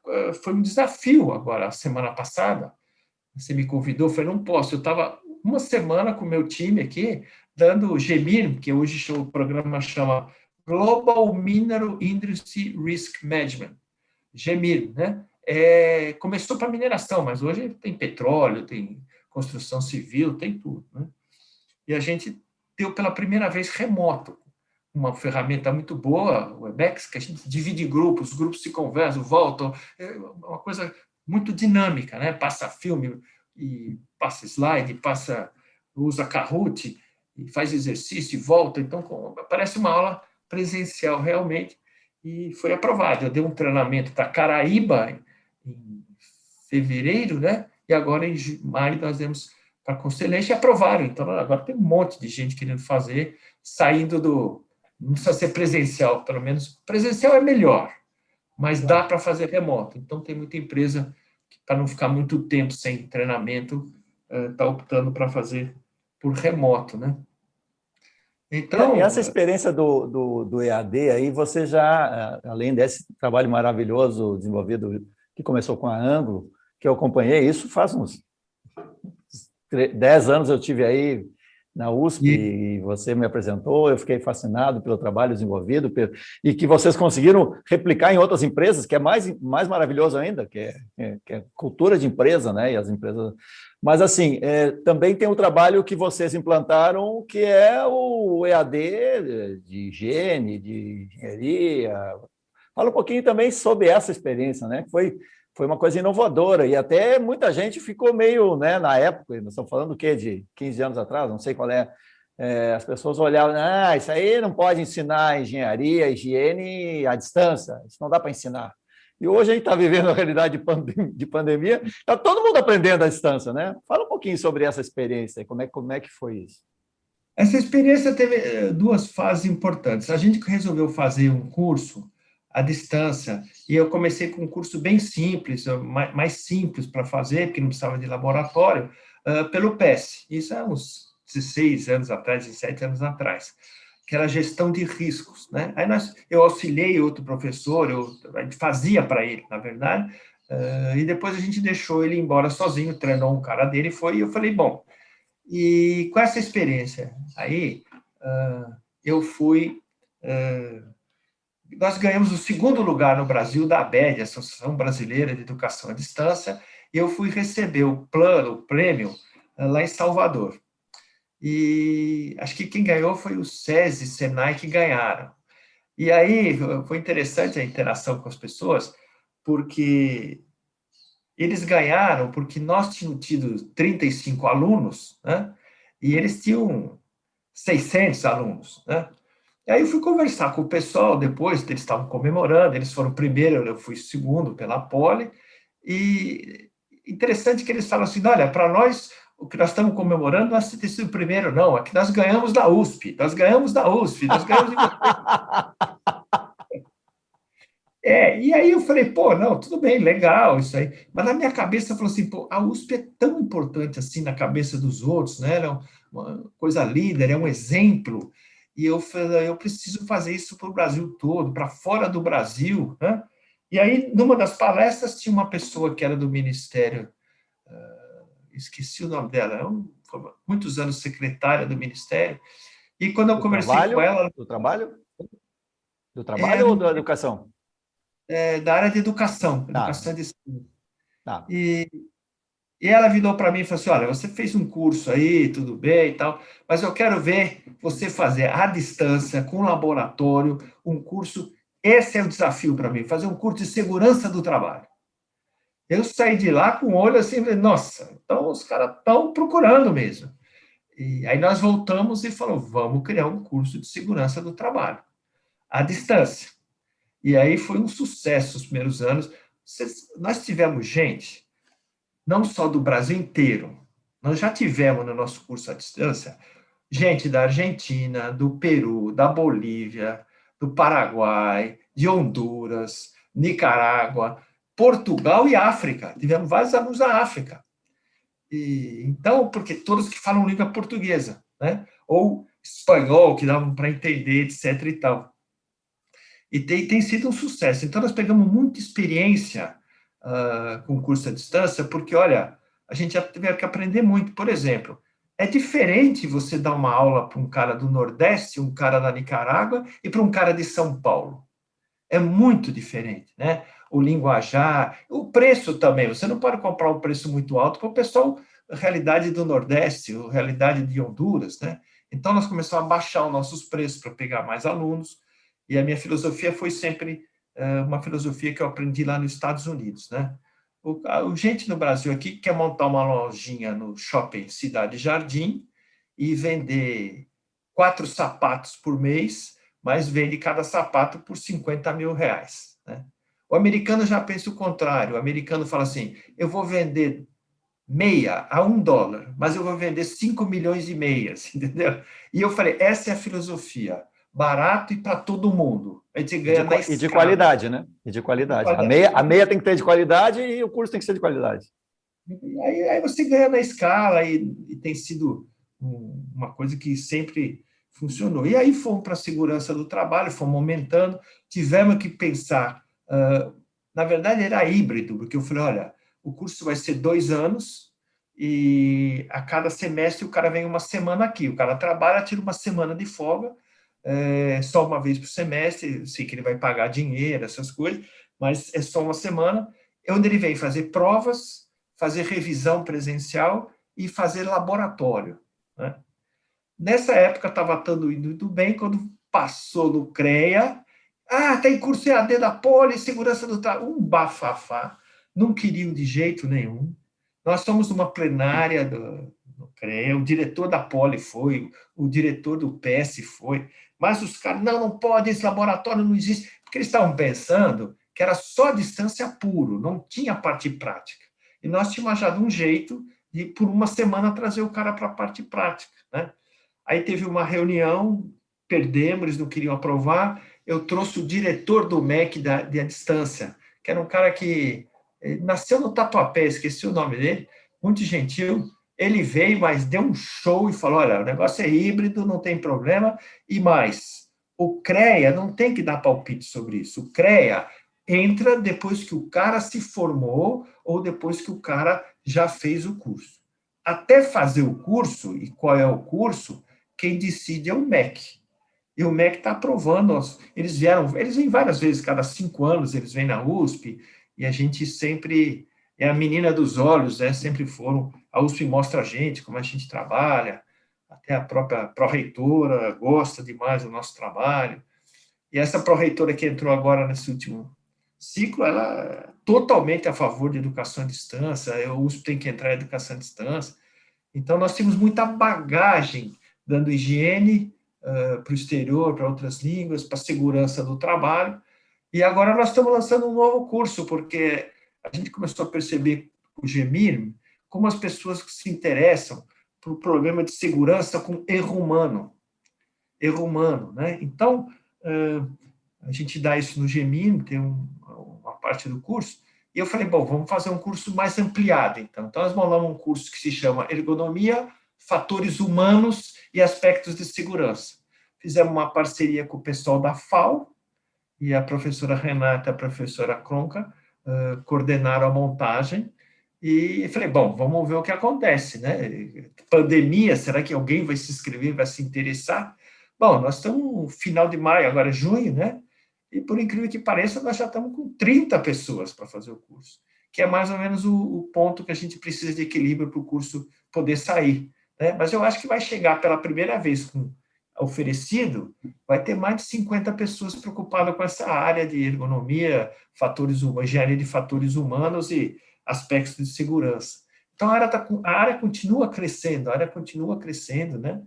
foi um desafio, agora, a semana passada, você me convidou, eu falei, não posso, eu estava uma semana com o meu time aqui, dando o GMIR, que hoje o programa chama Global Mineral Industry Risk Management, GMIR, né? Começou para mineração, mas hoje tem petróleo, tem construção civil, tem tudo, né? E a gente deu pela primeira vez remoto, uma ferramenta muito boa, o Webex, que a gente divide em grupos, os grupos se conversam, voltam, é uma coisa muito dinâmica, né? Passa filme, e passa slide, usa Kahoot, e faz exercício e volta, então parece uma aula presencial realmente, e foi aprovado. Eu dei um treinamento para Caraíba em fevereiro, né? E agora em maio nós demos para Constellation e aprovaram. Então agora tem um monte de gente querendo fazer, saindo do... Não precisa ser presencial, pelo menos presencial é melhor, mas dá para fazer remoto. Então tem muita empresa que, para não ficar muito tempo sem treinamento, está optando para fazer por remoto, né? Então, e essa experiência do EAD aí, você já, além desse trabalho maravilhoso desenvolvido, que começou com a Anglo, que eu acompanhei, isso faz uns 10 anos eu tive aí na USP e você me apresentou, eu fiquei fascinado pelo trabalho desenvolvido e que vocês conseguiram replicar em outras empresas, que é mais maravilhoso ainda, que é cultura de empresa, né? E as empresas... Mas, assim, também tem o trabalho que vocês implantaram, que é o EAD de higiene, de engenharia. Fala um pouquinho também sobre essa experiência, né? Foi uma coisa inovadora, e até muita gente ficou meio, né, na época, nós estamos falando do quê? De 15 anos atrás, não sei qual as pessoas olhavam, isso aí não pode ensinar engenharia, higiene à distância, isso não dá para ensinar. E hoje a gente está vivendo a realidade de pandemia, está todo mundo aprendendo à distância, né? Fala um pouquinho sobre essa experiência, como é que foi isso? Essa experiência teve duas fases importantes. A gente resolveu fazer um curso à distância, e eu comecei com um curso bem simples, mais simples para fazer, porque não precisava de laboratório, pelo PES. Isso há uns 16 anos atrás, 17 anos atrás, que era gestão de riscos, né? Aí eu auxiliei outro professor, a gente fazia para ele, na verdade, e depois a gente deixou ele embora sozinho, treinou um cara dele, e eu falei, bom, e com essa experiência aí, eu fui... nós ganhamos o 2º lugar no Brasil da ABED, Associação Brasileira de Educação à Distância, e eu fui receber o prêmio, lá em Salvador. E acho que quem ganhou foi o SESI, Senai, que ganharam. E aí foi interessante a interação com as pessoas, porque eles ganharam porque nós tínhamos tido 35 alunos, né? E eles tinham 600 alunos, né? E aí eu fui conversar com o pessoal depois, eles estavam comemorando, eles foram primeiro, eu fui segundo pela Poli, e interessante que eles falam assim, olha, para nós, o que nós estamos comemorando não é ter sido primeiro, não, é que nós ganhamos da USP, nós ganhamos de você. E aí eu falei, pô, não, tudo bem, legal isso aí, mas na minha cabeça eu falei assim, pô, a USP é tão importante assim na cabeça dos outros, né? Ela é uma coisa líder, é um exemplo, e eu falei, eu preciso fazer isso para o Brasil todo, para fora do Brasil, né? E aí, numa das palestras, tinha uma pessoa que era do Ministério, esqueci o nome dela, foi muitos anos secretária do Ministério, e quando eu conversei com ela... Do trabalho? Do trabalho ou da educação? Da área de educação, educação de ensino. Tá. E ela virou para mim e falou assim, olha, você fez um curso aí, tudo bem e tal, mas eu quero ver você fazer à distância, com laboratório, um curso, esse é o desafio para mim, fazer um curso de segurança do trabalho. Eu saí de lá com o olho assim, nossa, então os caras estão procurando mesmo. E aí nós voltamos e falamos, vamos criar um curso de segurança do trabalho, à distância. E aí foi um sucesso os primeiros anos. Nós tivemos gente não só do Brasil inteiro. Nós já tivemos no nosso curso à distância gente da Argentina, do Peru, da Bolívia, do Paraguai, de Honduras, Nicarágua, Portugal e África. Tivemos vários alunos da África. Então, porque todos que falam língua portuguesa, né? Ou espanhol, que davam para entender, etc. e tal. E tem sido um sucesso. Então, nós pegamos muita experiência com o curso à distância, porque, olha, a gente já teve que aprender muito. Por exemplo, é diferente você dar uma aula para um cara do Nordeste, um cara da Nicarágua, e para um cara de São Paulo. É muito diferente, né? O linguajar, o preço também. Você não pode comprar um preço muito alto para o pessoal, a realidade do Nordeste, a realidade de Honduras, né? Então, nós começamos a baixar os nossos preços para pegar mais alunos, e a minha filosofia foi sempre uma filosofia que eu aprendi lá nos Estados Unidos, né? O gente no Brasil aqui quer montar uma lojinha no shopping Cidade Jardim e vender 4 sapatos por mês, mas vende cada sapato por 50 mil reais. Né? O americano já pensa o contrário. O americano fala assim, eu vou vender meia a $1, mas eu vou vender 5 milhões de meias, entendeu? E eu falei, essa é a filosofia. Barato e para todo mundo. A gente ganha na escala. E de qualidade, né? E de qualidade. A meia tem que ter de qualidade e o curso tem que ser de qualidade. Aí você ganha na escala e tem sido uma coisa que sempre funcionou. E aí fomos para a segurança do trabalho, fomos aumentando, tivemos que pensar. Na verdade, era híbrido, porque eu falei, olha, o curso vai ser 2 anos e a cada semestre o cara vem uma semana aqui. O cara trabalha, tira uma semana de folga, só uma vez por semestre, eu sei que ele vai pagar dinheiro, essas coisas, mas é só uma semana, onde ele vem fazer provas, fazer revisão presencial e fazer laboratório. Né? Nessa época estava tudo indo bem, quando passou no CREA, tem curso EAD da Poli, segurança do trabalho, um bafafá, não queriam de jeito nenhum. Nós fomos numa plenária do CREA, o diretor da Poli foi, o diretor do PS foi, mas os caras, não pode, esse laboratório não existe, porque eles estavam pensando que era só distância puro, não tinha parte prática. E nós tínhamos achado um jeito de, por uma semana, trazer o cara para a parte prática. Né? Aí teve uma reunião, perdemos, eles não queriam aprovar, eu trouxe o diretor do MEC de a distância, que era um cara que nasceu no Tatuapé, esqueci o nome dele, muito gentil. Ele veio, mas deu um show e falou, olha, o negócio é híbrido, não tem problema, e mais, o CREA não tem que dar palpite sobre isso. O CREA entra depois que o cara se formou ou depois que o cara já fez o curso. Até fazer o curso, e qual é o curso, quem decide é o MEC. E o MEC está aprovando. Eles vêm várias vezes, cada 5 anos, eles vêm na USP, e a gente sempre é a menina dos olhos, né? Sempre foram. A USP mostra a gente como a gente trabalha, até a própria pró-reitora gosta demais do nosso trabalho. E essa pró-reitora que entrou agora nesse último ciclo, ela é totalmente a favor de educação à distância, a USP tem que entrar em educação à distância. Então, nós temos muita bagagem, dando higiene para o exterior, para outras línguas, para a segurança do trabalho. E agora nós estamos lançando um novo curso, porque a gente começou a perceber o GEMIR, como as pessoas se interessam por problema de segurança com erro humano. Erro humano, né? Então, a gente dá isso no GEMIR, tem uma parte do curso, e eu falei, bom, vamos fazer um curso mais ampliado, então. Então, nós montamos um curso que se chama Ergonomia, Fatores Humanos e Aspectos de Segurança. Fizemos uma parceria com o pessoal da FAO, e a professora Renata e a professora Kronka coordenaram a montagem, e falei, bom, vamos ver o que acontece, né? Pandemia, será que alguém vai se inscrever, vai se interessar? Bom, nós estamos no final de maio, agora é junho, né? E por incrível que pareça, nós já estamos com 30 pessoas para fazer o curso, que é mais ou menos o ponto que a gente precisa de equilíbrio para o curso poder sair. Né? Mas eu acho que vai chegar pela primeira vez com oferecido, vai ter mais de 50 pessoas preocupadas com essa área de ergonomia, engenharia de fatores humanos e aspectos de segurança. Então, a área continua crescendo, né?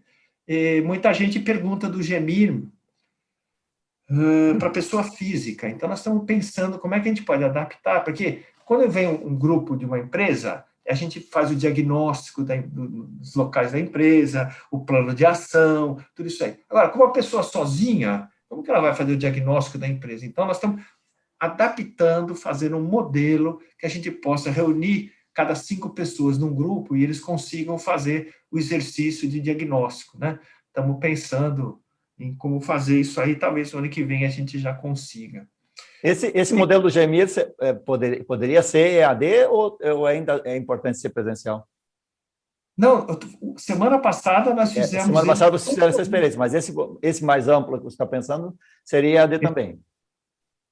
E muita gente pergunta do GEMIR para pessoa física. Então, nós estamos pensando como é que a gente pode adaptar, porque quando vem um grupo de uma empresa, a gente faz o diagnóstico dos locais da empresa, o plano de ação, tudo isso aí. Agora, como uma pessoa sozinha, como que ela vai fazer o diagnóstico da empresa? Então, nós estamos adaptando, fazendo um modelo que a gente possa reunir cada 5 pessoas num grupo e eles consigam fazer o exercício de diagnóstico, né? Estamos pensando em como fazer isso aí, talvez no ano que vem a gente já consiga. Esse modelo do GMIR poderia ser EAD ou ainda é importante ser presencial? Não, semana passada nós fizemos... Semana passada vocês fizeram essa experiência, mas esse mais amplo que você está pensando seria EAD também.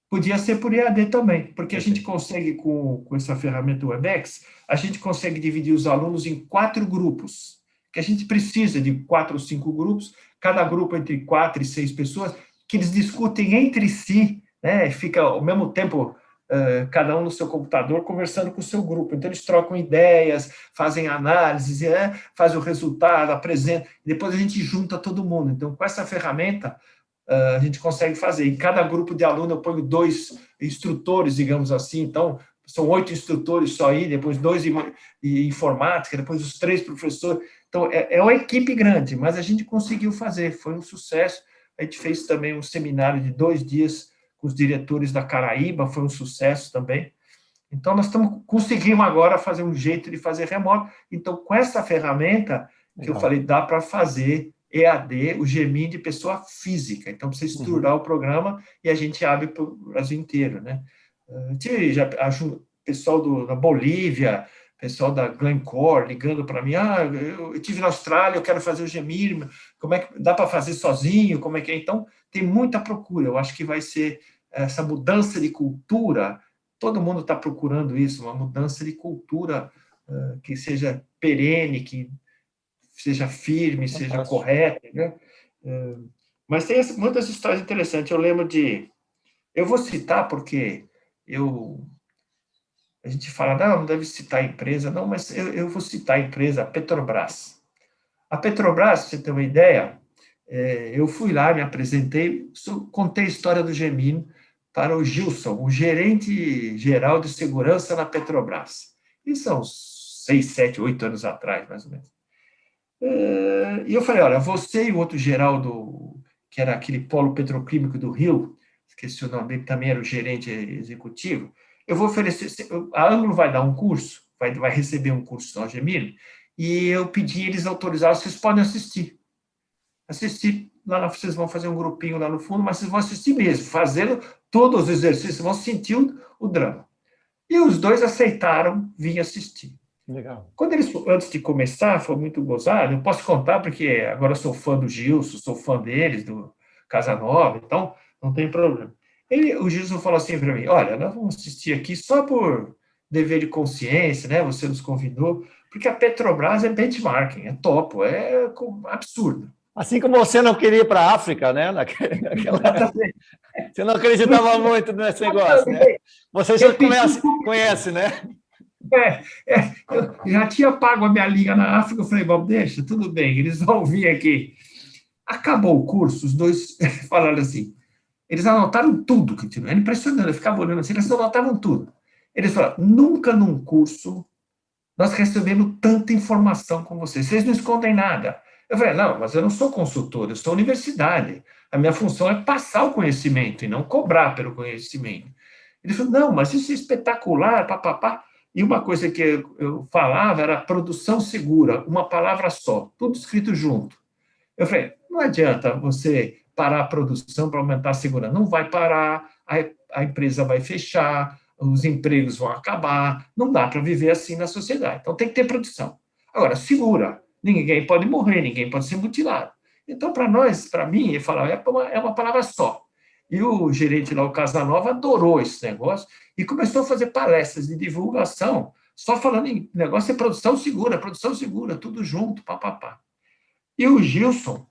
Podia ser por EAD também, porque a gente consegue, com essa ferramenta Webex, a gente consegue dividir os alunos em 4 grupos, que a gente precisa de 4 ou 5 grupos, cada grupo entre 4 e 6 pessoas, que eles discutem entre si, né? Fica ao mesmo tempo, cada um no seu computador, conversando com o seu grupo. Então, eles trocam ideias, fazem análises, fazem o resultado, apresentam, depois a gente junta todo mundo. Então, com essa ferramenta, a gente consegue fazer. Em cada grupo de aluno eu ponho 2 instrutores, digamos assim, então são 8 instrutores só aí, depois 2 em informática, depois os 3 professores. Então, é uma equipe grande, mas a gente conseguiu fazer, foi um sucesso. A gente fez também um seminário de 2 dias com os diretores da Caraíba, foi um sucesso também. Então, nós conseguimos agora fazer um jeito de fazer remoto. Então, com essa ferramenta, que eu falei, dá para fazer EAD, o GMIN de pessoa física. Então, precisa estruturar o programa e a gente abre para o Brasil inteiro, né? Já pessoal da Bolívia, pessoal da Glencore ligando para mim, eu estive na Austrália, eu quero fazer o GMIN, como é que dá para fazer sozinho, como é que é? Então, tem muita procura. Eu acho que vai ser essa mudança de cultura, todo mundo está procurando isso, uma mudança de cultura que seja perene, que seja firme, seja correta, né? Mas tem muitas histórias interessantes. Eu lembro eu vou citar porque a gente fala, não deve citar a empresa, não, mas eu vou citar a empresa, a Petrobras. A Petrobras, para você ter uma ideia, eu fui lá, me apresentei, contei a história do GMIN para o Gilson, o gerente geral de segurança na Petrobras. Isso há uns 6, 7, 8 anos atrás, mais ou menos. E eu falei, olha, você e o outro Geraldo, que era aquele polo petroquímico do Rio, esqueci o nome dele, também era o gerente executivo, eu vou oferecer, a Ângulo vai dar um curso, vai receber um curso no Algemir, e eu pedi eles autorizaram, vocês podem assistir. Assistir, lá vocês vão fazer um grupinho lá no fundo, mas vocês vão assistir mesmo, fazendo todos os exercícios, vão sentir o drama. E os 2 aceitaram vir assistir. Legal. Antes de começar, foi muito gozado. Eu posso contar porque agora eu sou fã do Gilson, sou fã deles, do Casanova, então não tem problema. O Gilson falou assim para mim: olha, nós vamos assistir aqui só por dever de consciência, né? Você nos convidou, porque a Petrobras é benchmarking, é topo, é absurdo. Assim como você não queria ir para a África, né? Você não acreditava muito nesse negócio, né? Você já conhece, né? Eu já tinha pago a minha liga na África, eu falei, bom, deixa, tudo bem, eles vão vir aqui. Acabou o curso, os 2 falaram assim, eles anotaram tudo que tinha, era impressionante, eu ficava olhando assim, eles anotavam tudo. Eles falaram, nunca num curso nós recebemos tanta informação com vocês não escondem nada. Eu falei, não, mas eu não sou consultor, eu sou universidade, a minha função é passar o conhecimento e não cobrar pelo conhecimento. Ele falou, não, mas isso é espetacular, papapá. E uma coisa que eu falava era produção segura, uma palavra só, tudo escrito junto. Eu falei, não adianta você parar a produção para aumentar a segurança. Não vai parar, a empresa vai fechar, os empregos vão acabar, não dá para viver assim na sociedade. Então, tem que ter produção. Agora, segura, ninguém pode morrer, ninguém pode ser mutilado. Então, para nós, para mim, ele falava, é uma palavra só. E o gerente lá, o Casanova, adorou esse negócio e começou a fazer palestras de divulgação, só falando em negócio de produção segura, tudo junto, papapá. E o Gilson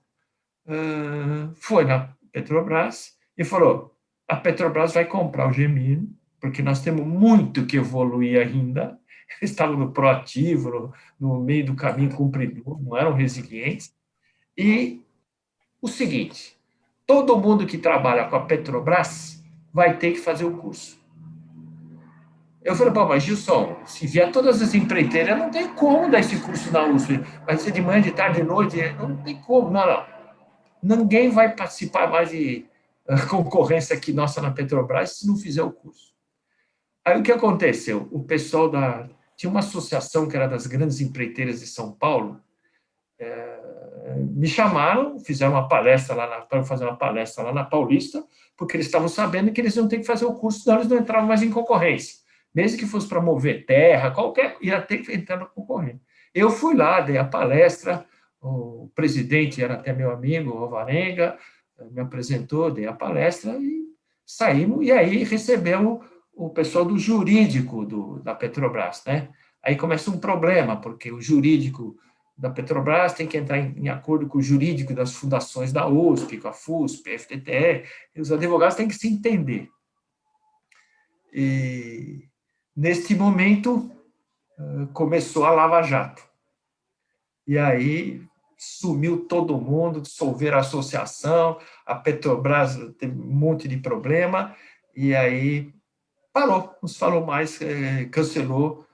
foi na Petrobras e falou, a Petrobras vai comprar o GMIN, porque nós temos muito que evoluir ainda. Eles estavam no proativo, no meio do caminho cumpridor, não eram resilientes. E o seguinte, todo mundo que trabalha com a Petrobras vai ter que fazer o curso. Eu falei, bom, mas Gilson, se vier todas as empreiteiras, não tem como dar esse curso na USP. Vai ser de manhã, de tarde, de noite, não tem como. Não, não. Ninguém vai participar mais de concorrência aqui nossa na Petrobras se não fizer o curso. Aí o que aconteceu? O pessoal tinha uma associação que era das grandes empreiteiras de São Paulo, me chamaram, fizeram uma palestra para fazer uma palestra lá na Paulista, porque eles estavam sabendo que eles iam ter que fazer o curso, senão eles não entravam mais em concorrência. Mesmo que fosse para mover terra, qualquer, ia ter que entrar na concorrência. Eu fui lá, dei a palestra, o presidente era até meu amigo, o Alvarenga, me apresentou, dei a palestra e saímos, e aí recebemos o pessoal do jurídico da Petrobras, né? Aí começa um problema, porque o jurídico da Petrobras tem que entrar em acordo com o jurídico das fundações da USP, com a FUSP, FTTE, e os advogados têm que se entender. E, neste momento, começou a Lava Jato. E aí sumiu todo mundo, dissolveram a associação, a Petrobras teve um monte de problema, e aí parou, não se falou mais, cancelou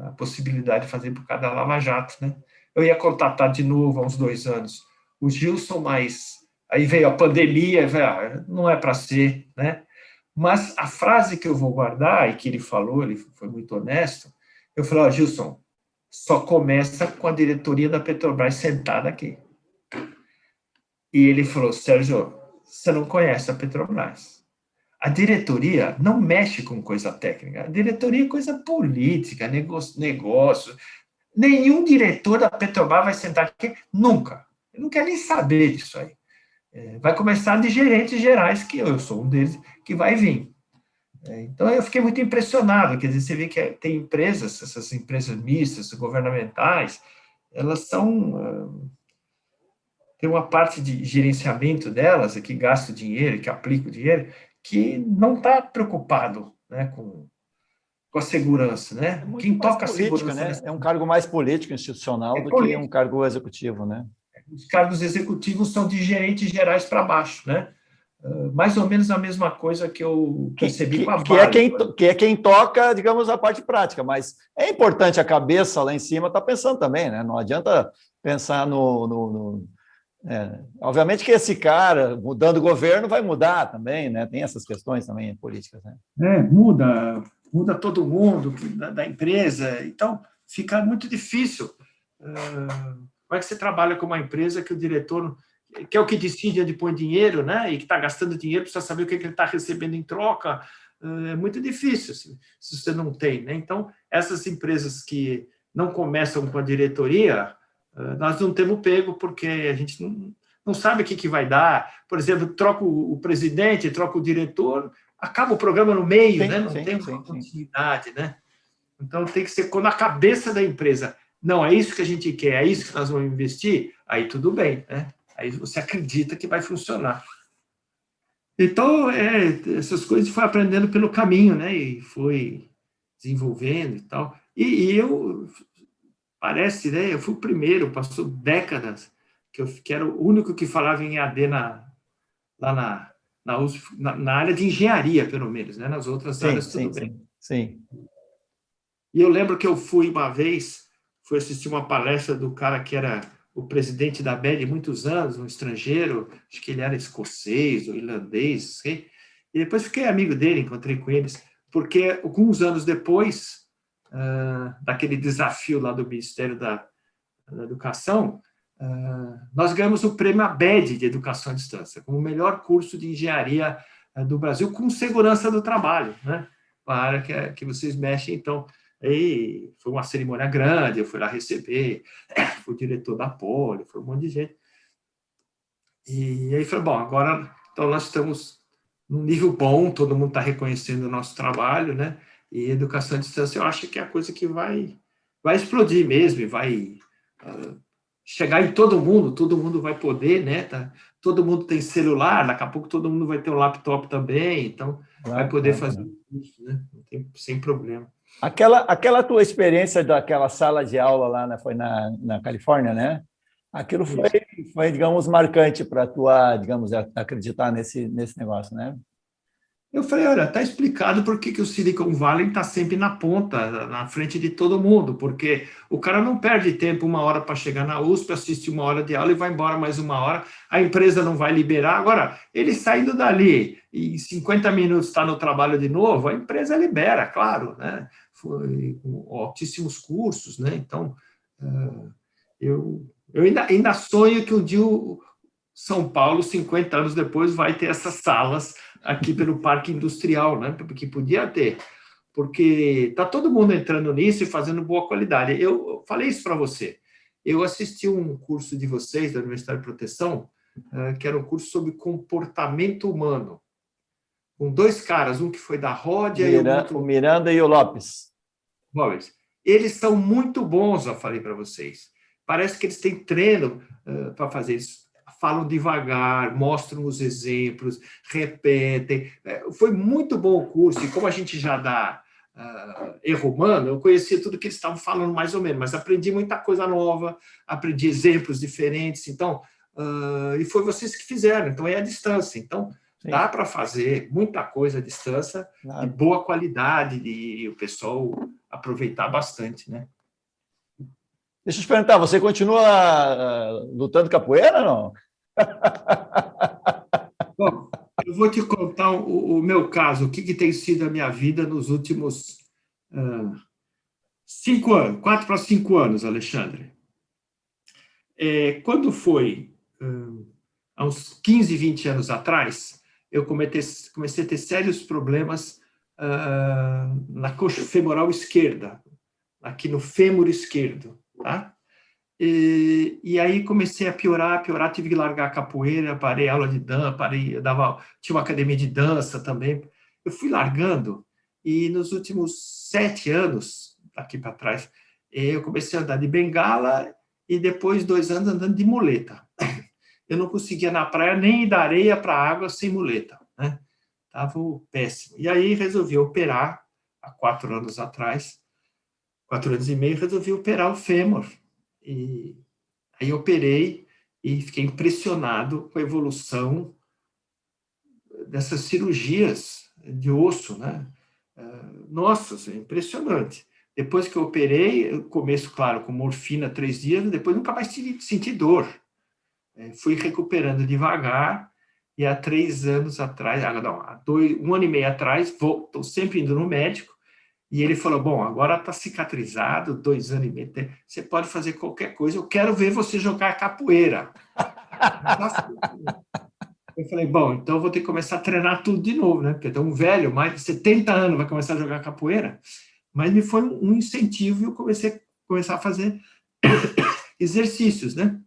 a possibilidade de fazer por causa da Lava Jato, né? Eu ia contratar de novo há uns 2 anos o Gilson, mas aí veio a pandemia, não é para ser, né? Mas a frase que eu vou guardar, e que ele falou, ele foi muito honesto, eu falei, Gilson, só começa com a diretoria da Petrobras sentada aqui. E ele falou, Sérgio, você não conhece a Petrobras. A diretoria não mexe com coisa técnica, a diretoria é coisa política, negócio. Nenhum diretor da Petrobras vai sentar aqui, nunca. Ele não quer nem saber disso aí. Vai começar de gerentes gerais, que eu sou um deles, que vai vir. Então, eu fiquei muito impressionado, quer dizer, você vê que tem empresas, essas empresas mistas, governamentais, elas tem uma parte de gerenciamento delas, que gasta o dinheiro, que aplica o dinheiro, que não está preocupado, né, com a segurança, né? Quem toca a segurança, né? É um cargo mais político, institucional, do que um cargo executivo, né? Os cargos executivos são de gerentes gerais para baixo, né? Mais ou menos a mesma coisa que eu percebi com a Vale. Que é quem toca, digamos, a parte prática, mas é importante a cabeça lá em cima estar pensando também, né? Não adianta pensar obviamente que esse cara, mudando o governo, vai mudar também, né? Tem essas questões também políticas, né? Muda todo mundo da empresa, então fica muito difícil. Como é que você trabalha com uma empresa que o diretor, que é o que decide onde põe dinheiro, né? E que está gastando dinheiro, precisa saber o que ele está recebendo em troca? É muito difícil se você não tem, né? Então, essas empresas que não começam com a diretoria, nós não temos pego, porque a gente não sabe o que vai dar. Por exemplo, troca o presidente, troca o diretor, acaba o programa no meio, né? Não tem uma continuidade, né? Então, tem que ser quando a cabeça da empresa, não, é isso que a gente quer, é isso que nós vamos investir, aí tudo bem, né? Aí você acredita que vai funcionar. Então, essas coisas foi aprendendo pelo caminho, né? E foi desenvolvendo e tal. E eu, parece, né? Eu fui o primeiro, passou décadas, que era o único que falava em EAD lá na USP, na área de engenharia, pelo menos, né? Nas outras áreas, tudo bem. Sim. E eu lembro que eu fui uma vez, fui assistir uma palestra do cara que era o presidente da BED muitos anos, um estrangeiro, acho que ele era escocês ou irlandês, sei. E depois fiquei amigo dele, encontrei com eles, porque alguns anos depois daquele desafio lá do Ministério da Educação, nós ganhamos o prêmio ABED de Educação à Distância, como o melhor curso de engenharia do Brasil, com segurança do trabalho, né? A área que vocês mexem, então. Aí foi uma cerimônia grande, eu fui lá receber, fui diretor da Poli, foi um monte de gente. E aí falei, bom, agora então nós estamos num nível bom, todo mundo está reconhecendo o nosso trabalho, né? E educação à distância eu acho que é a coisa que vai explodir mesmo, e vai chegar em todo mundo vai poder, né? Todo mundo tem celular, daqui a pouco todo mundo vai ter um laptop também, então vai poder fazer isso, né? Sem problema. Aquela tua experiência daquela sala de aula lá, né, foi na Califórnia, né? Aquilo foi, digamos, marcante para tua, digamos, acreditar nesse negócio, né? Eu falei, olha, está explicado por que o Silicon Valley está sempre na ponta, na frente de todo mundo, porque o cara não perde tempo 1 hora para chegar na USP, assiste 1 hora de aula e vai embora mais 1 hora, a empresa não vai liberar. Agora, ele saindo dali e em 50 minutos está no trabalho de novo, a empresa libera, claro, né? Foi com altíssimos cursos, né? Então, eu ainda sonho que um dia São Paulo, 50 anos depois, vai ter essas salas aqui pelo Parque Industrial, né? Porque podia ter, porque está todo mundo entrando nisso e fazendo boa qualidade. Eu falei isso para você. Eu assisti um curso de vocês, da Universidade de Proteção, que era um curso sobre comportamento humano, com 2 caras, um que foi da Ródia e o outro... O Miranda e o Lopes. Roberts. Eles são muito bons, eu falei para vocês. Parece que eles têm treino para fazer isso. Falam devagar, mostram os exemplos, repetem. Foi muito bom o curso, e como a gente já dá erro humano, eu conhecia tudo que eles estavam falando mais ou menos, mas aprendi muita coisa nova, aprendi exemplos diferentes, então, e foi vocês que fizeram, então é à distância. Então, sim, dá para fazer muita coisa à distância, de boa qualidade, e o pessoal aproveitar bastante, né? Deixa eu te perguntar, você continua lutando capoeira ou não? Bom, eu vou te contar o meu caso, o que tem sido a minha vida nos últimos 5 anos, 4 para 5 anos, Alexandre. Quando foi, há uns 15, 20 anos atrás, eu comecei a ter sérios problemas na coxa femoral esquerda, aqui no fêmur esquerdo, tá? E aí comecei a piorar, tive que largar a capoeira, parei a aula de dança, tinha uma academia de dança também. Eu fui largando, e nos últimos 7 anos, daqui para trás, eu comecei a andar de bengala, e depois 2 anos andando de muleta. Eu não conseguia na praia nem ir da areia para a água sem muleta, né? Estava péssimo. E aí resolvi operar, há 4 anos atrás, 4 anos e meio, resolvi operar o fêmur. E aí operei e fiquei impressionado com a evolução dessas cirurgias de osso, né? Nossa, é impressionante. Depois que eu operei, começo, claro, com morfina 3 dias, depois nunca mais senti dor. Fui recuperando devagar, e há 3 anos atrás, não, há 1 ano e meio atrás, estou sempre indo no médico, e ele falou, bom, agora está cicatrizado, 2 anos e meio, você pode fazer qualquer coisa, eu quero ver você jogar capoeira. Eu falei, bom, então eu vou ter que começar a treinar tudo de novo, né? Porque tem um velho, mais de 70 anos, vai começar a jogar capoeira. Mas me foi um incentivo, e eu começar a fazer exercícios, né?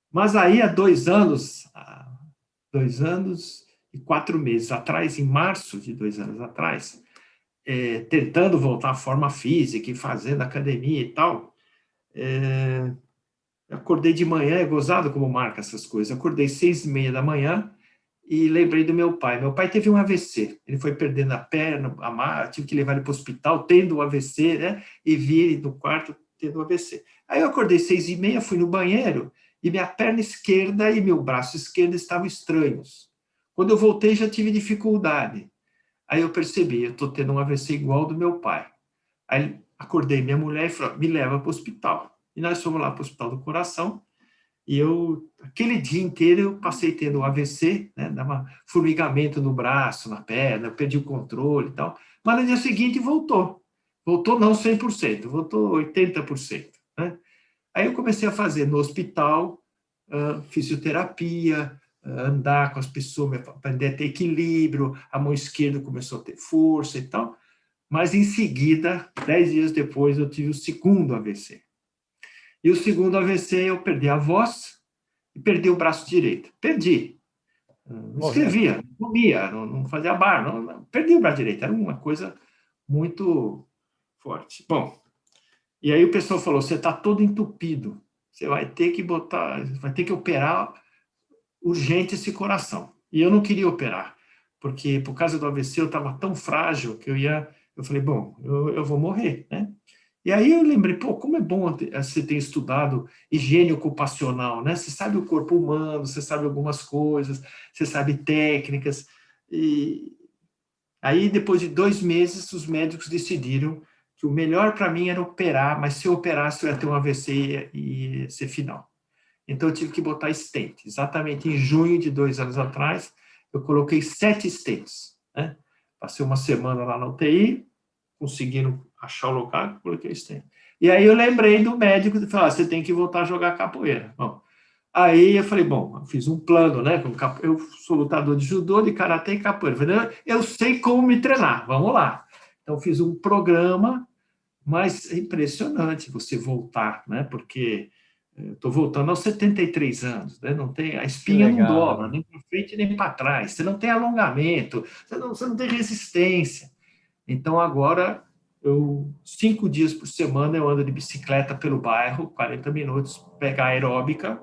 Mas aí, há 2 anos e 4 meses atrás, em março de 2 anos atrás, tentando voltar à forma física e fazendo academia e tal, acordei de manhã, é gozado como marca essas coisas, acordei 6h30 da manhã e lembrei do meu pai. Meu pai teve um AVC, ele foi perdendo a perna, tive que levar ele para o hospital, tendo o AVC, né? E vi ele no quarto tendo o AVC. Aí eu acordei 6h30, fui no banheiro, e minha perna esquerda e meu braço esquerdo estavam estranhos. Quando eu voltei, já tive dificuldade. Aí eu percebi, eu estou tendo um AVC igual ao do meu pai. Aí acordei minha mulher e falou, me leva para o hospital. E nós fomos lá para o Hospital do Coração, e aquele dia inteiro, eu passei tendo um AVC, né, dava formigamento no braço, na perna, eu perdi o controle e tal. Mas no dia seguinte voltou. Voltou não 100%, voltou 80%. Né? Aí eu comecei a fazer no hospital, fisioterapia, andar com as pessoas, aprender a ter equilíbrio, a mão esquerda começou a ter força e tal, mas em seguida, 10 dias depois, eu tive o segundo AVC. E o segundo AVC eu perdi a voz e perdi o braço direito. Perdi. Não escrevia, não comia, não fazia bar, não, perdi o braço direito, era uma coisa muito forte. Bom, e aí o pessoal falou, você está todo entupido, você vai ter que operar urgente esse coração. E eu não queria operar, porque por causa do AVC eu estava tão frágil que eu falei, bom, eu vou morrer, né? E aí eu lembrei, como é bom você ter estudado higiene ocupacional, né? Você sabe o corpo humano, você sabe algumas coisas, você sabe técnicas. E aí, depois de 2 meses, os médicos decidiram que o melhor para mim era operar, mas se eu operasse, eu ia ter um AVC e ia ser final. Então, eu tive que botar stent. Exatamente em junho de 2 anos atrás, eu coloquei 7 stents, né? Passei uma semana lá na UTI, conseguiram achar o lugar, coloquei stent. E aí eu lembrei do médico e falei, você tem que voltar a jogar capoeira. Bom, aí eu falei, bom, eu fiz um plano, né? Eu sou lutador de judô, de karatê e capoeira. Eu falei, eu sei como me treinar, vamos lá. Então, fiz um programa, mas é impressionante você voltar, né? Porque eu estou voltando aos 73 anos, né? Não tem, a espinha não dobra, nem para frente nem para trás. Você não tem alongamento, você não tem resistência. Então, agora, 5 dias por semana, eu ando de bicicleta pelo bairro, 40 minutos, pegar aeróbica.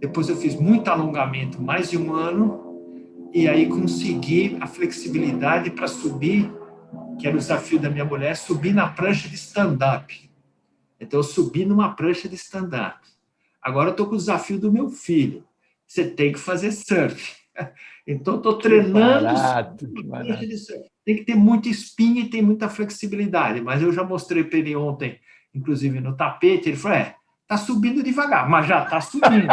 Depois eu fiz muito alongamento, mais de 1 ano, e aí consegui a flexibilidade para subir, que era o desafio da minha mulher, subir na prancha de stand-up. Então, eu subi numa prancha de stand-up. Agora eu estou com o desafio do meu filho. Você tem que fazer surf. Então, estou treinando prancha de surf. Tem que ter muita espinha e tem muita flexibilidade. Mas eu já mostrei para ele ontem, inclusive no tapete, ele falou, está subindo devagar, mas já está subindo.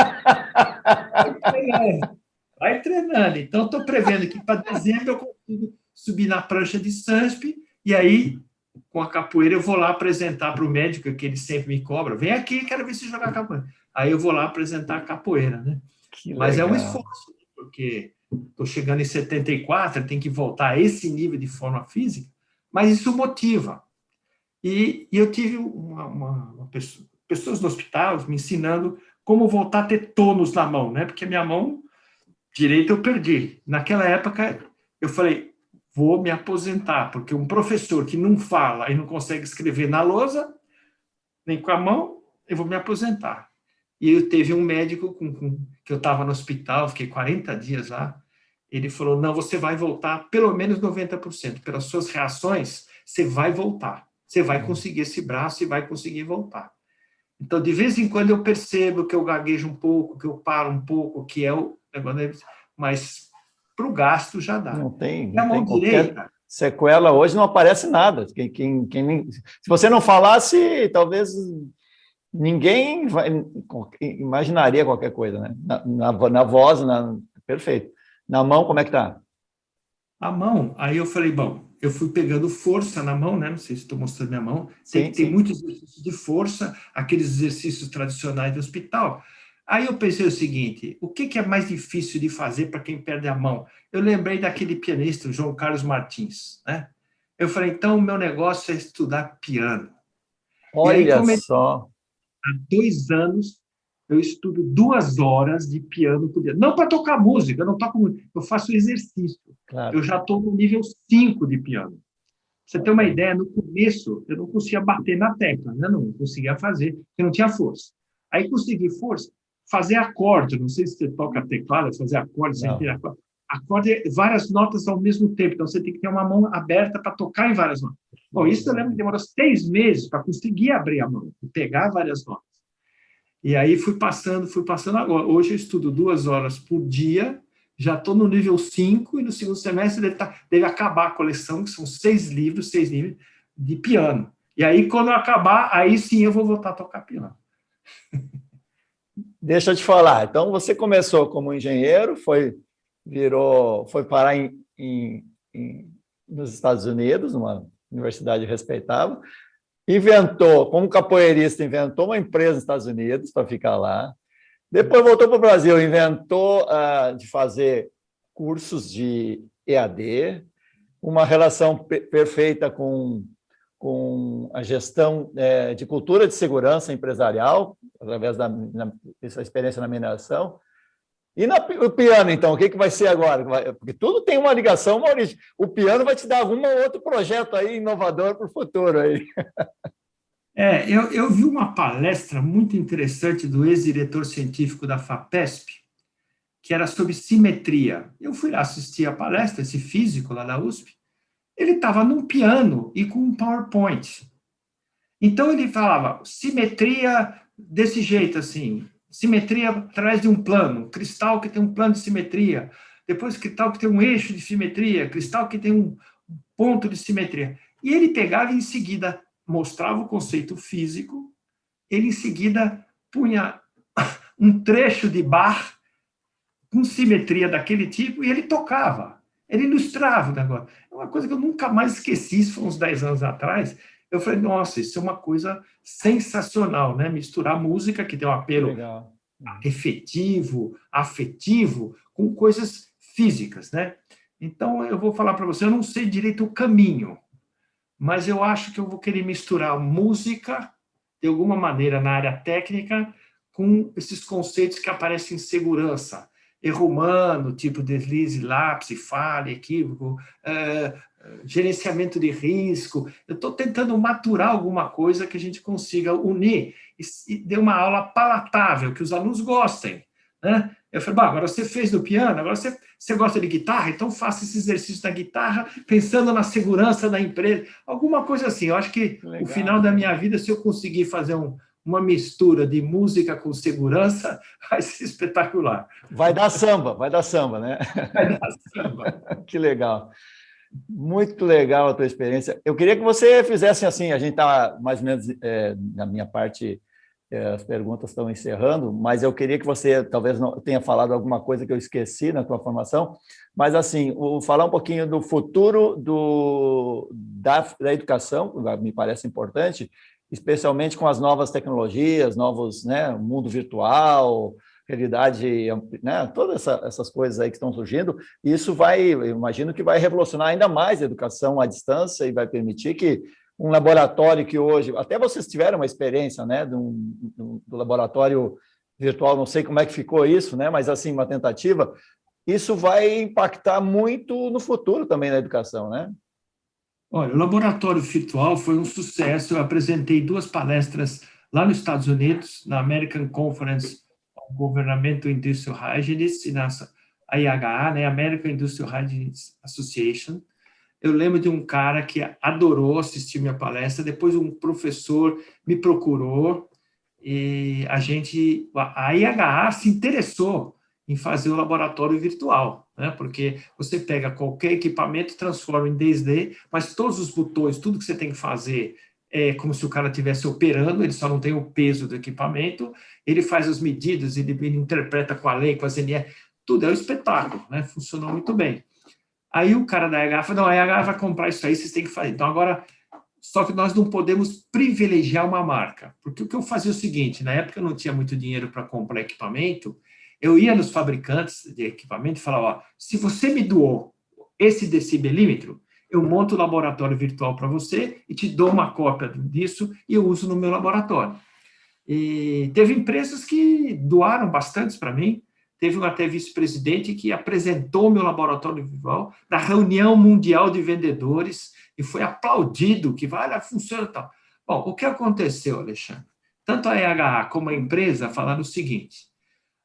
Vai treinando. Então, estou prevendo que para dezembro eu consigo subir na prancha de surf e aí, com a capoeira, eu vou lá apresentar para o médico, que ele sempre me cobra, vem aqui, quero ver se jogar capoeira. Aí eu vou lá apresentar a capoeira, né? Mas é um esforço, porque estou chegando em 74, tem que voltar a esse nível de forma física, mas isso motiva. E eu tive pessoas no hospital me ensinando como voltar a ter tônus na mão, né? Porque a minha mão direita eu perdi. Naquela época, eu falei, vou me aposentar, porque um professor que não fala e não consegue escrever na lousa, nem com a mão, eu vou me aposentar. E eu teve um médico que eu estava no hospital, fiquei 40 dias lá, ele falou, não, você vai voltar pelo menos 90%. Pelas suas reações, você vai voltar. Você vai conseguir esse braço e vai conseguir voltar. Então, de vez em quando, eu percebo que eu gaguejo um pouco, que eu paro um pouco, que é o negócio, mas para o gasto já dá. Não tem, e a mão direita... sequela hoje não aparece nada. Se você não falasse, talvez ninguém imaginaria qualquer coisa, né? Na voz, perfeito. Na mão, como é que tá? A mão, aí eu falei, bom, eu fui pegando força na mão, né? Não sei se estou mostrando minha mão. Tem muitos exercícios de força, aqueles exercícios tradicionais do hospital. Aí eu pensei o seguinte, o que é mais difícil de fazer para quem perde a mão? Eu lembrei daquele pianista, o João Carlos Martins, né? Eu falei, então o meu negócio é estudar piano. Olha só. Há 2 anos, eu estudo 2 horas de piano por dia. Não para tocar música, eu não toco música, eu faço exercício. Claro. Eu já estou no nível 5 de piano. Pra você ter uma ideia, no começo, eu não conseguia bater na tecla, né? Não conseguia fazer, porque não tinha força. Aí consegui força, fazer acorde, não sei se você toca teclado, fazer acorde, sem ter acorde. Acorde é várias notas ao mesmo tempo, então você tem que ter uma mão aberta para tocar em várias notas. Bom, isso eu lembro que demorou 6 meses para conseguir abrir a mão, pegar várias notas. E aí fui passando agora. Hoje eu estudo 2 horas por dia, já estou no nível 5 e no segundo semestre deve acabar a coleção, que são 6 livros de piano. E aí, quando eu acabar, aí sim eu vou voltar a tocar piano. Deixa eu te falar. Então, você começou como engenheiro, foi parar nos Estados Unidos, numa universidade respeitável, como capoeirista, inventou uma empresa nos Estados Unidos para ficar lá. Depois voltou para o Brasil, inventou de fazer cursos de EAD, uma relação perfeita com a gestão de cultura de segurança empresarial, através dessa experiência na mineração. E o piano, então, o que vai ser agora? Porque tudo tem uma ligação, uma origem. O piano vai te dar algum outro projeto aí inovador para o futuro. Aí. Eu vi uma palestra muito interessante do ex-diretor científico da FAPESP, que era sobre simetria. Eu fui lá assistir a palestra, esse físico lá da USP, ele estava num piano e com um PowerPoint. Então, ele falava simetria desse jeito, assim, simetria atrás de um plano, cristal que tem um plano de simetria. depois cristal que tem um eixo de simetria, cristal que tem um ponto de simetria. E ele pegava e, em seguida, mostrava o conceito físico, ele, em seguida, punha um trecho de Bach com simetria daquele tipo, e ele tocava, ele ilustrava o negócio. É uma coisa que eu nunca mais esqueci, isso foi uns 10 anos atrás. Eu falei, nossa, isso é uma coisa sensacional, né? Misturar música, que tem um apelo efetivo, afetivo, com coisas físicas, né? Então, eu vou falar para você, eu não sei direito o caminho, mas eu acho que eu vou querer misturar música, de alguma maneira, na área técnica, com esses conceitos que aparecem em segurança. Erro humano, tipo deslize, lapse, falha, equívoco, gerenciamento de risco. Eu estou tentando maturar alguma coisa que a gente consiga unir e dê uma aula palatável, que os alunos gostem, né? Eu falei, agora você fez do piano, agora você gosta de guitarra, então faça esse exercício da guitarra pensando na segurança da empresa, alguma coisa assim. Eu acho que o final da minha vida, se eu conseguir fazer uma mistura de música com segurança, vai ser espetacular. Vai dar samba, né? Vai dar samba. Que legal. Muito legal a tua experiência. Eu queria que você fizesse assim, a gente está mais ou menos, na minha parte, as perguntas estão encerrando, mas eu queria que você talvez não tenha falado alguma coisa que eu esqueci na tua formação, mas assim, falar um pouquinho do futuro da educação, me parece importante, especialmente com as novas tecnologias, novos, né, mundo virtual, realidade, né, todas essas coisas aí que estão surgindo, e isso eu imagino que vai revolucionar ainda mais a educação à distância e vai permitir que um laboratório que hoje, até vocês tiveram uma experiência, né, do laboratório virtual, não sei como é que ficou isso, né, mas assim, uma tentativa, isso vai impactar muito no futuro também na educação, né? Olha, o laboratório virtual foi um sucesso. Eu apresentei 2 palestras lá nos Estados Unidos, na American Conference on Governmental Industrial Hygiene e na AIHA, né, American Industrial Hygiene Association. Eu lembro de um cara que adorou assistir minha palestra, depois um professor me procurou e a IHA se interessou em fazer o laboratório virtual, né? Porque você pega qualquer equipamento, transforma em 2D, mas todos os botões, tudo que você tem que fazer é como se o cara estivesse operando, ele só não tem o peso do equipamento, ele faz as medidas, ele interpreta com a lei, com as NR, tudo é um espetáculo, né? Funcionou muito bem. Aí o cara da IHA falou, não, a IHA vai comprar isso aí, vocês têm que fazer. Então, agora, só que nós não podemos privilegiar uma marca. Porque o que eu fazia é o seguinte, na época eu não tinha muito dinheiro para comprar equipamento, eu ia nos fabricantes de equipamento e falava, ó, se você me doou esse decibelímetro, eu monto o laboratório virtual para você e te dou uma cópia disso e eu uso no meu laboratório. E teve empresas que doaram bastante para mim. Teve até vice-presidente que apresentou meu laboratório virtual na reunião mundial de vendedores e foi aplaudido, que vai, funciona e tal. Bom, o que aconteceu, Alexandre? Tanto a IHA como a empresa falaram o seguinte,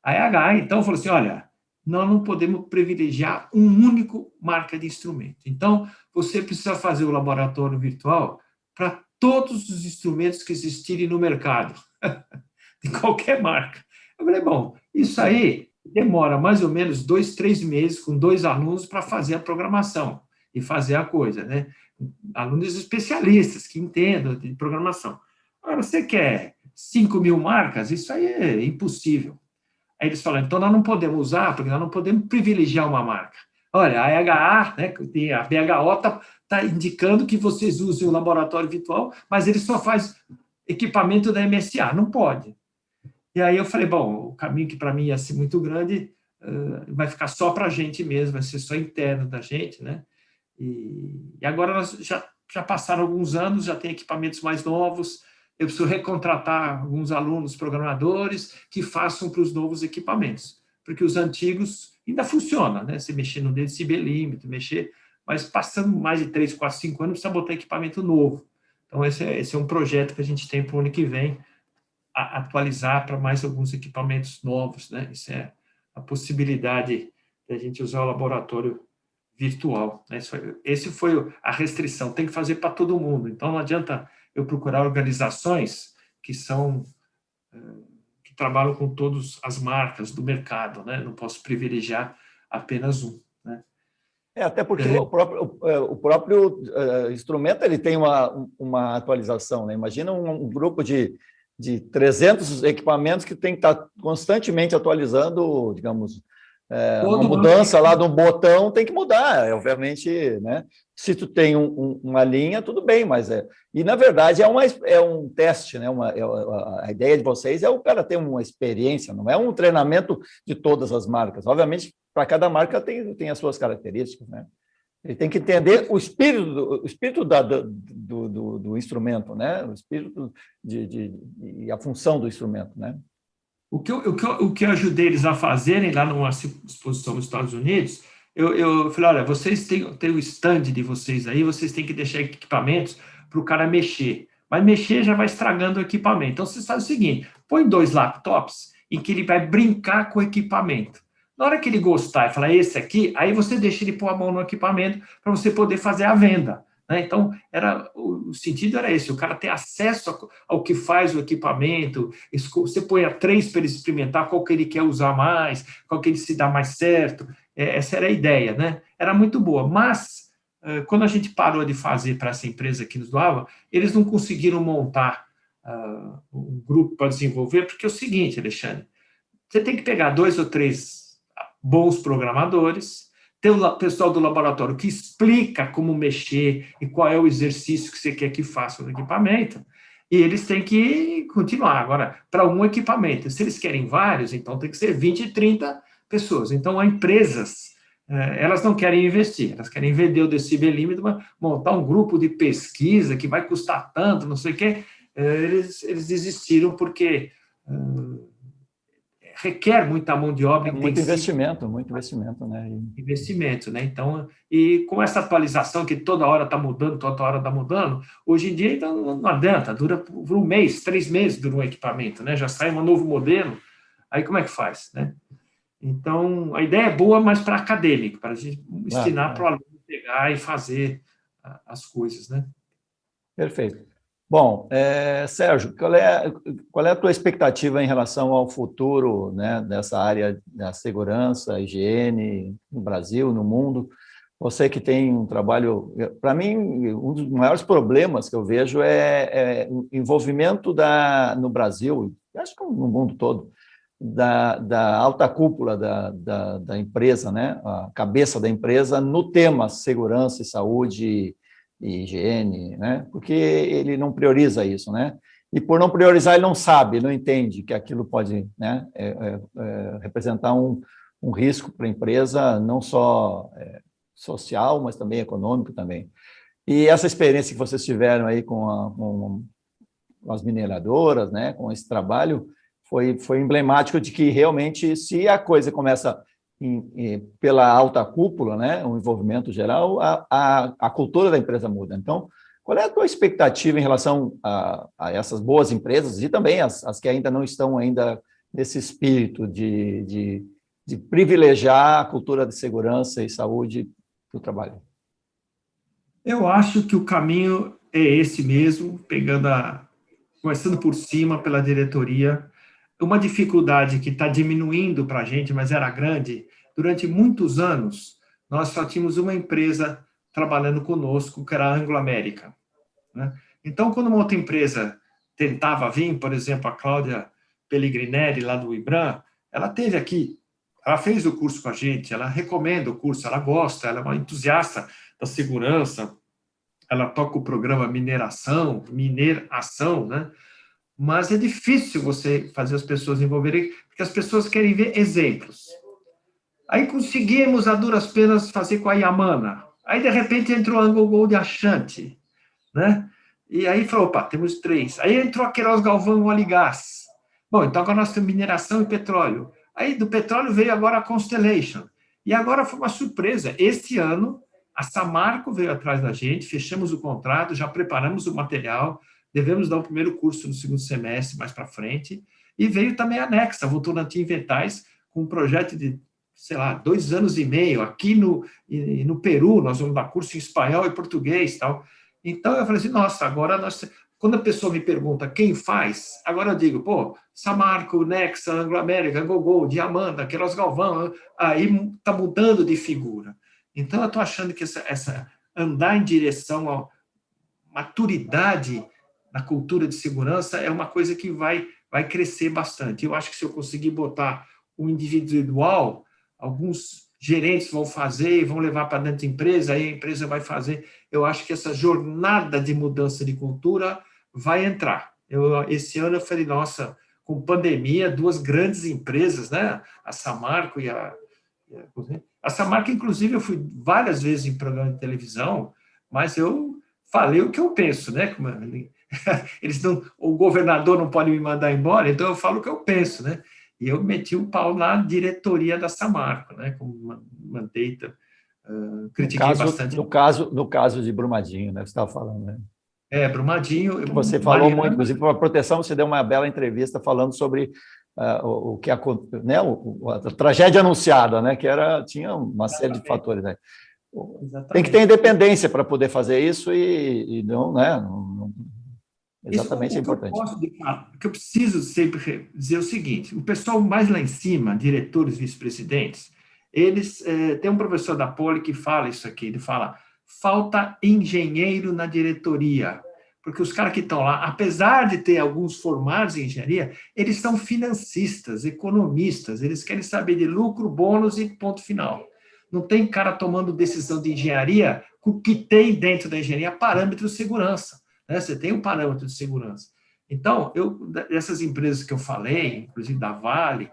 a IHA, então, falou assim, olha, nós não podemos privilegiar um único marca de instrumento. Então, você precisa fazer o laboratório virtual para todos os instrumentos que existirem no mercado, de qualquer marca. Eu falei, bom, isso aí demora mais ou menos 2, 3 meses com 2 alunos para fazer a programação e fazer a coisa, né? Alunos especialistas que entendam de programação. Agora, você quer 5.000 marcas? Isso aí é impossível. Aí eles falaram, então nós não podemos usar, porque nós não podemos privilegiar uma marca. Olha, a EHA, né, a BHO está indicando que vocês usem o laboratório virtual, mas ele só faz equipamento da MSA, não pode. E aí eu falei, bom, o caminho que para mim ia ser muito grande, vai ficar só para a gente mesmo, vai ser só interno da gente, né? E agora nós já passaram alguns anos, já tem equipamentos mais novos, eu preciso recontratar alguns alunos programadores que façam para os novos equipamentos, porque os antigos ainda funcionam, né? Você mexer no decibelímetro, mas passando mais de 3, 4, 5 anos, precisa botar equipamento novo. Então, esse é um projeto que a gente tem para o ano que vem, atualizar para mais alguns equipamentos novos, né? Isso é a possibilidade de a gente usar o laboratório virtual, né? Esse foi a restrição, tem que fazer para todo mundo. Então, não adianta eu procurar organizações que trabalham com todas as marcas do mercado, né? Não posso privilegiar apenas um, né? Até porque o próprio instrumento ele tem uma atualização, né? Imagina um grupo de 300 equipamentos que tem que estar constantemente atualizando, digamos, uma mudança lá de um botão tem que mudar, obviamente, né? Se tu tem uma linha, tudo bem, mas E, na verdade, é um teste, né? A ideia de vocês é o cara ter uma experiência, não é um treinamento de todas as marcas. Obviamente, para cada marca tem as suas características, né? Ele tem que entender o espírito do instrumento, né? O espírito e a função do instrumento, né? O que eu ajudei eles a fazerem lá numa exposição nos Estados Unidos, eu falei, olha, vocês têm o stand de vocês aí, vocês têm que deixar equipamentos para o cara mexer. Mas mexer já vai estragando o equipamento. Então, vocês fazem o seguinte, põe 2 laptops em que ele vai brincar com o equipamento. Na hora que ele gostar e falar, esse aqui, aí você deixa ele pôr a mão no equipamento para você poder fazer a venda, né? Então, o sentido era esse, o cara ter acesso ao que faz o equipamento, você põe a 3 para ele experimentar qual que ele quer usar mais, qual que ele se dá mais certo, essa era a ideia, né? Era muito boa, mas quando a gente parou de fazer para essa empresa que nos doava, eles não conseguiram montar um grupo para desenvolver, porque é o seguinte, Alexandre, você tem que pegar 2 ou 3 bons programadores, ter o pessoal do laboratório que explica como mexer e qual é o exercício que você quer que faça no equipamento, e eles têm que continuar. Agora, para um equipamento, se eles querem vários, então tem que ser 20, 30 pessoas. Então, as empresas, elas não querem investir, elas querem vender o decibelímetro, montar um grupo de pesquisa que vai custar tanto, não sei o quê. Eles desistiram porque requer muita mão de obra intensiva. Muito investimento, né? Investimento, né? Então, e com essa atualização que toda hora está mudando, hoje em dia então, não adianta, dura por um mês, 3 meses dura um equipamento, né? Já sai um novo modelo, aí como é que faz, né? Então, a ideia é boa, mas para acadêmico, para a gente ensinar para o aluno pegar e fazer as coisas, né? Perfeito. Bom, Sérgio, qual é a tua expectativa em relação ao futuro, né, dessa área da segurança, higiene no Brasil, no mundo? Você que tem um trabalho... Para mim, um dos maiores problemas que eu vejo é o envolvimento no Brasil, acho que no mundo todo, da alta cúpula da empresa, né, a cabeça da empresa, no tema segurança e saúde e higiene, né? Porque ele não prioriza isso, né? E por não priorizar, ele não sabe, não entende que aquilo pode, né, representar um risco para a empresa, não só social, mas também econômico também. E essa experiência que vocês tiveram aí com as mineradoras, né, com esse trabalho, foi emblemático de que realmente, se a coisa começa pela alta cúpula, né, o envolvimento geral, a cultura da empresa muda. Então, qual é a tua expectativa em relação a essas boas empresas e também as que ainda não estão ainda nesse espírito de privilegiar a cultura de segurança e saúde do trabalho? Eu acho que o caminho é esse mesmo, começando por cima, pela diretoria. Uma dificuldade que está diminuindo para a gente, mas era grande, durante muitos anos, nós só tínhamos uma empresa trabalhando conosco, que era a Anglo-América, né? Então, quando uma outra empresa tentava vir, por exemplo, a Cláudia Pellegrinelli, lá do IBRAM, ela esteve aqui, ela fez o curso com a gente, ela recomenda o curso, ela gosta, ela é uma entusiasta da segurança, ela toca o programa Mineração, né? Mas é difícil você fazer as pessoas envolverem, porque as pessoas querem ver exemplos. Aí conseguimos, a duras penas, fazer com a Yamana. Aí, de repente, entrou a Anglo Gold Ashanti, né? E aí falou, opa, temos 3. Aí entrou a Queiroz Galvão, óleo e gás. Bom, então agora nós temos mineração e petróleo. Aí do petróleo veio agora a Constellation. E agora foi uma surpresa. Este ano, a Samarco veio atrás da gente, fechamos o contrato, já preparamos o material, devemos dar o primeiro curso no segundo semestre, mais para frente, e veio também a Nexa, Votorantim Inventais, com um projeto de, sei lá, 2 anos e meio, aqui no Peru, nós vamos dar curso em espanhol e português, tal. Então, eu falei assim, nossa, agora nós quando a pessoa me pergunta quem faz, agora eu digo, pô, Samarco, Nexa, Anglo-América, Gogol, Diamanda, Queiroz Galvão, aí está mudando de figura. Então, eu estou achando que essa andar em direção à maturidade na cultura de segurança é uma coisa que vai crescer bastante. Eu acho que se eu conseguir botar o individual, alguns gerentes vão fazer e vão levar para dentro da empresa, aí a empresa vai fazer. Eu acho que essa jornada de mudança de cultura vai entrar. Esse ano eu falei, nossa, com pandemia, duas grandes empresas, né? A Samarco e a Samarco, inclusive, eu fui várias vezes em programa de televisão, mas eu falei o que eu penso, né? Eles não, o governador não pode me mandar embora, então eu falo o que eu penso, né? E eu meti o pau na diretoria da Samarco, né? Como mandei, critiquei bastante. No caso de Brumadinho, né? Você estava falando, né? Brumadinho. Você falou muito, inclusive, para a proteção, você deu uma bela entrevista falando sobre o que né, a tragédia anunciada, né? Que tinha uma série de fatores, né? Tem que ter independência para poder fazer isso e não, né? Exatamente, isso é importante. O que eu preciso sempre dizer é o seguinte: o pessoal mais lá em cima, diretores, vice-presidentes, eles tem um professor da Poli que fala isso aqui, ele fala: falta engenheiro na diretoria, porque os caras que estão lá, apesar de ter alguns formados em engenharia, eles são financistas, economistas, eles querem saber de lucro, bônus e ponto final. Não tem cara tomando decisão de engenharia com o que tem dentro da engenharia parâmetro de segurança. Né? Você tem um parâmetro de segurança. Então, essas empresas que eu falei, inclusive da Vale,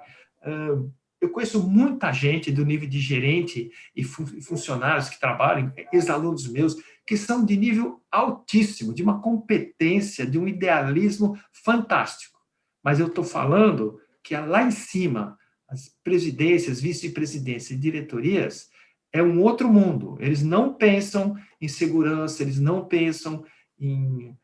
eu conheço muita gente do nível de gerente e funcionários que trabalham, ex-alunos meus, que são de nível altíssimo, de uma competência, de um idealismo fantástico. Mas eu estou falando que lá em cima, as presidências, vice-presidências e diretorias, é um outro mundo. Eles não pensam em segurança, eles não pensam em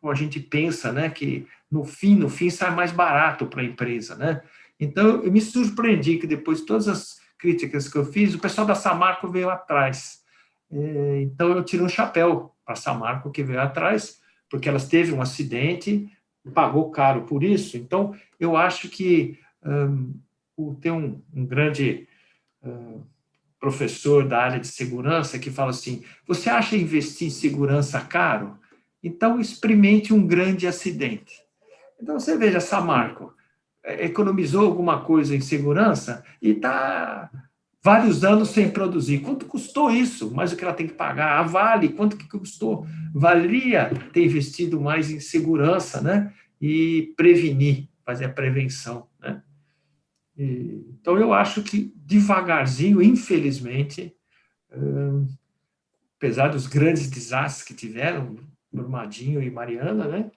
como a gente pensa, né, que no fim sai mais barato para a empresa, né? Então, eu me surpreendi que depois de todas as críticas que eu fiz, o pessoal da Samarco veio atrás. Então, eu tiro um chapéu para a Samarco que veio atrás, porque elas teve um acidente, pagou caro por isso. Então, eu acho que tem um grande professor da área de segurança que fala assim: você acha investir em segurança caro? Então, experimente um grande acidente. Então, você veja, Samarco economizou alguma coisa em segurança e está vários anos sem produzir. Quanto custou isso? Mais o que ela tem que pagar? A Vale, quanto que custou? Valia ter investido mais em segurança, né? E prevenir, fazer a prevenção, né? Então, eu acho que, devagarzinho, infelizmente, apesar dos grandes desastres que tiveram, Brumadinho e Mariana, né?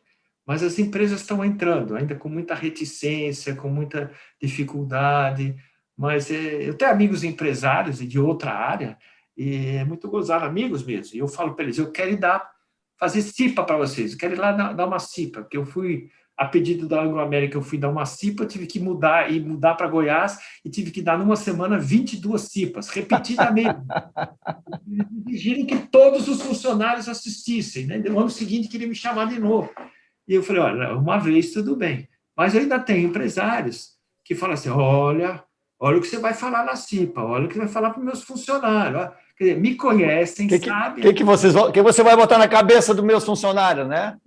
Mas as empresas estão entrando, ainda com muita reticência, com muita dificuldade. Mas eu tenho amigos empresários de outra área, e é muito gozado, amigos mesmo. E eu falo para eles: eu quero fazer CIPA para vocês, eu quero ir lá dar uma CIPA, porque eu fui, a pedido da Anglo-América, eu fui dar uma CIPA, eu tive que mudar para Goiás, e tive que dar numa semana 22 CIPAs, repetidamente. Eles exigiram que todos os funcionários assistissem, né? No ano seguinte, queria me chamar de novo. E eu falei: olha, uma vez tudo bem. Mas eu ainda tenho empresários que falam assim: olha o que você vai falar na CIPA, olha o que você vai falar para os meus funcionários. Quer dizer, me conhecem, sabem. O que você vai botar na cabeça dos meus funcionários, né?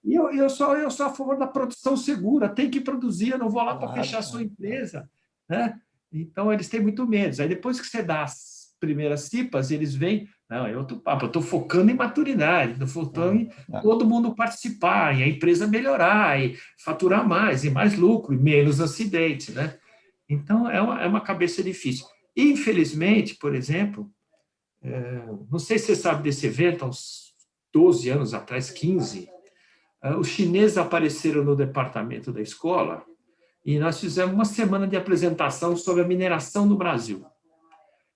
E eu sou a favor da produção segura, tem que produzir, eu não vou lá para fechar a sua empresa. Né? Então, eles têm muito medo. Aí, depois que você dá as primeiras CIPAs, eles vêm: não, é outro papo, eu estou focando em maturidade, estou focando em todo mundo participar, e a empresa melhorar, e faturar mais, e mais lucro, e menos acidente, né? Então, é uma cabeça difícil. Infelizmente, por exemplo, não sei se você sabe desse evento, há uns 12 anos atrás, 15, os chineses apareceram no departamento da escola, e nós fizemos uma semana de apresentação sobre a mineração no Brasil.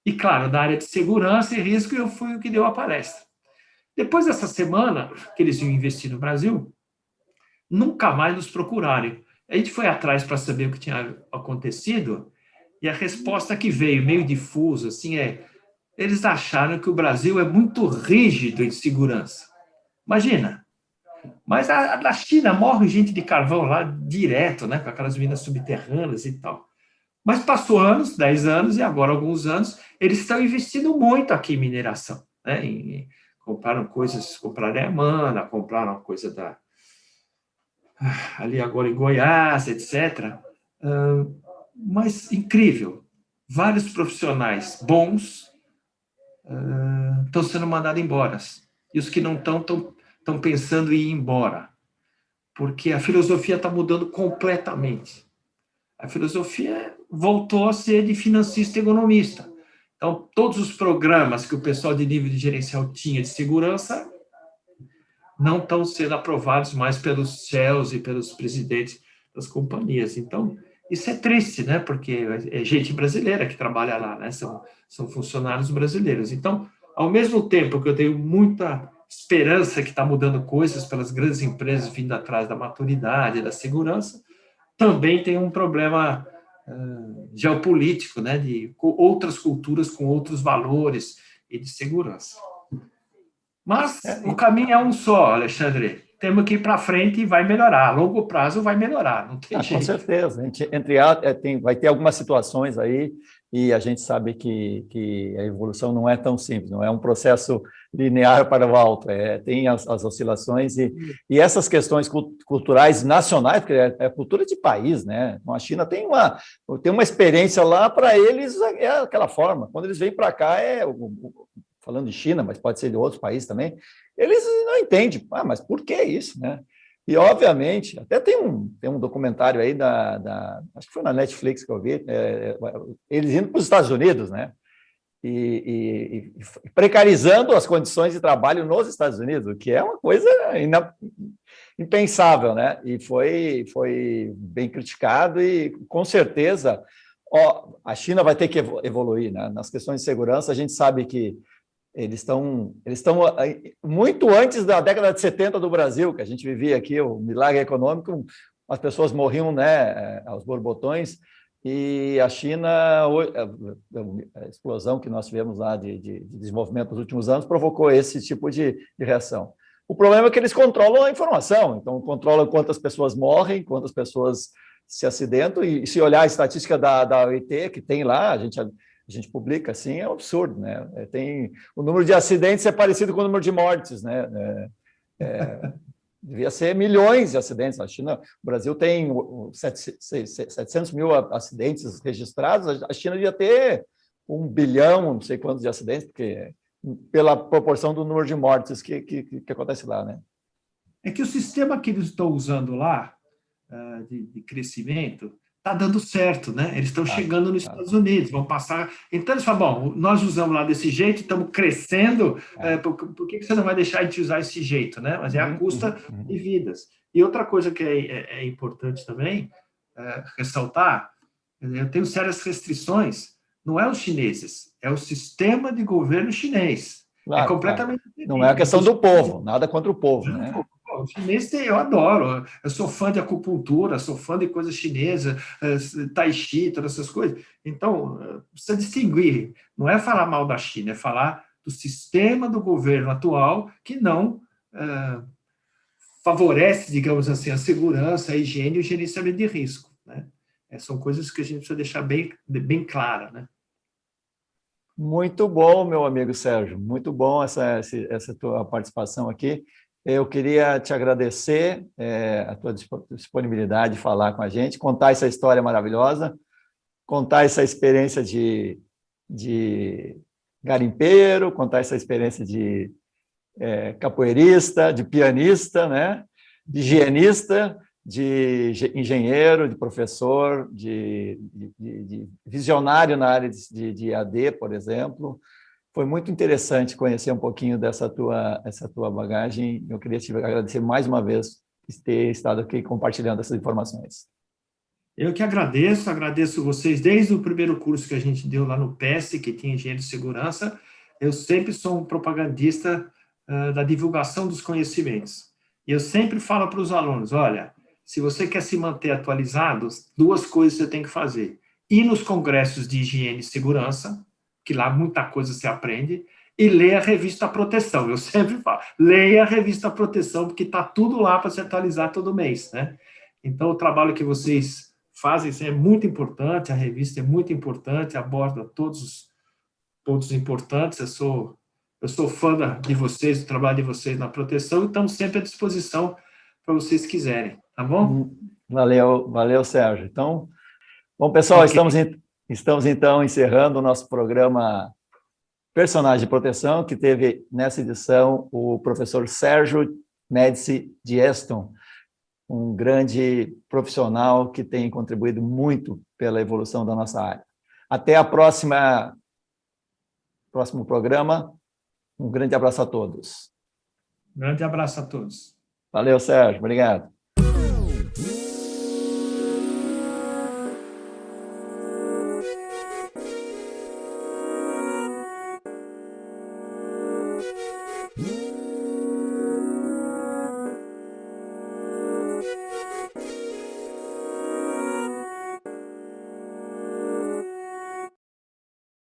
E, claro, da área de segurança e risco, eu fui o que deu a palestra. Depois dessa semana, que eles iam investir no Brasil, nunca mais nos procuraram. A gente foi atrás para saber o que tinha acontecido, e a resposta que veio, meio difusa, assim, eles acharam que o Brasil é muito rígido em segurança. Imagina, Mas na China morre gente de carvão lá direto, né, com aquelas minas subterrâneas e tal. Mas passou anos, 10 anos, e agora alguns anos, eles estão investindo muito aqui em mineração, né? Compraram Diamana, compraram a coisa ali agora em Goiás, etc. Mas incrível, vários profissionais bons estão sendo mandados embora. E os que não estão pensando em ir embora. Porque a filosofia está mudando completamente. A filosofia voltou a ser de financista e economista. Então, todos os programas que o pessoal de nível de gerencial tinha de segurança não estão sendo aprovados mais pelos CEOs e pelos presidentes das companhias. Então, isso é triste, né? Porque é gente brasileira que trabalha lá, né? São funcionários brasileiros. Então, ao mesmo tempo que eu tenho muita esperança que está mudando coisas pelas grandes empresas vindo atrás da maturidade, da segurança, também tem um problema geopolítico, né? De outras culturas com outros valores e de segurança. Mas o caminho é um só, Alexandre. Temos que ir para frente e vai melhorar. A longo prazo vai melhorar, não tem jeito. Com certeza. Vai ter algumas situações aí, e a gente sabe que a evolução não é tão simples, não é um processo linear para o alto, tem as oscilações e essas questões culturais nacionais, porque é cultura de país, né? A China tem uma experiência lá, para eles é aquela forma. Quando eles vêm para cá, falando de China, mas pode ser de outros países também, eles não entendem, mas por que isso, né? E, obviamente, até tem um documentário aí acho que foi na Netflix que eu vi, eles indo para os Estados Unidos, né? E precarizando as condições de trabalho nos Estados Unidos, o que é uma coisa impensável, né? E foi bem criticado e, com certeza, a China vai ter que evoluir, né? Nas questões de segurança, a gente sabe que eles estão muito antes da década de 70 do Brasil, que a gente vivia aqui, o milagre econômico, as pessoas morriam, né, aos borbotões, e a China, a explosão que nós tivemos lá de desenvolvimento nos últimos anos, provocou esse tipo de reação. O problema é que eles controlam a informação, então controlam quantas pessoas morrem, quantas pessoas se acidentam, e se olhar a estatística da OIT, que tem lá, a gente publica assim, é um absurdo, né? O número de acidentes é parecido com o número de mortes, né? Devia ser milhões de acidentes. Na China, o Brasil tem 700 mil acidentes registrados, a China devia ter 1 bilhão, não sei quantos de acidentes, porque pela proporção do número de mortes que acontece lá, né? É que o sistema que eles estão usando lá, de crescimento, está dando certo, né? Eles estão chegando nos Estados Unidos, vão passar... Então, eles falam, bom, nós usamos lá desse jeito, estamos crescendo, por que você não vai deixar de usar esse jeito, né? Mas é a custa de vidas. E outra coisa que é importante também ressaltar, eu tenho sérias restrições, não é os chineses, é o sistema de governo chinês. Claro, é completamente diferente. Não é a questão do povo, nada contra o povo, né? O chinês eu adoro, eu sou fã de acupuntura, sou fã de coisa chinesa, tai chi, todas essas coisas. Então, precisa distinguir, não é falar mal da China, é falar do sistema do governo atual que não favorece, digamos assim, a segurança, a higiene e o gerenciamento de risco, né? São coisas que a gente precisa deixar bem clara, né? Muito bom, meu amigo Sérgio, muito bom essa tua participação aqui. Eu queria te agradecer a tua disponibilidade de falar com a gente, contar essa história maravilhosa, contar essa experiência de garimpeiro, contar essa experiência de capoeirista, de pianista, né? De higienista, de engenheiro, de professor, de visionário na área de AD, por exemplo. Foi muito interessante conhecer um pouquinho essa tua bagagem. Eu queria te agradecer mais uma vez por ter estado aqui compartilhando essas informações. Eu que agradeço vocês desde o primeiro curso que a gente deu lá no PES, que tinha engenheiro de segurança. Eu sempre sou um propagandista da divulgação dos conhecimentos. E eu sempre falo para os alunos, olha, se você quer se manter atualizado, 2 coisas você tem que fazer. Ir nos congressos de higiene e segurança, que lá muita coisa se aprende, e leia a revista Proteção. Eu sempre falo, leia a revista Proteção, porque está tudo lá para se atualizar todo mês, né? Então, o trabalho que vocês fazem é muito importante, a revista é muito importante, aborda todos os pontos importantes. Eu sou fã de vocês, do trabalho de vocês na proteção, e estamos sempre à disposição para vocês quiserem, tá bom? Valeu, Sérgio. Então, bom, pessoal, Okay. estamos então encerrando o nosso programa Personagem de Proteção, que teve nessa edição o professor Sérgio Médici de Eston, um grande profissional que tem contribuído muito pela evolução da nossa área. Até a próximo programa. Um grande abraço a todos. Grande abraço a todos. Valeu, Sérgio. Obrigado.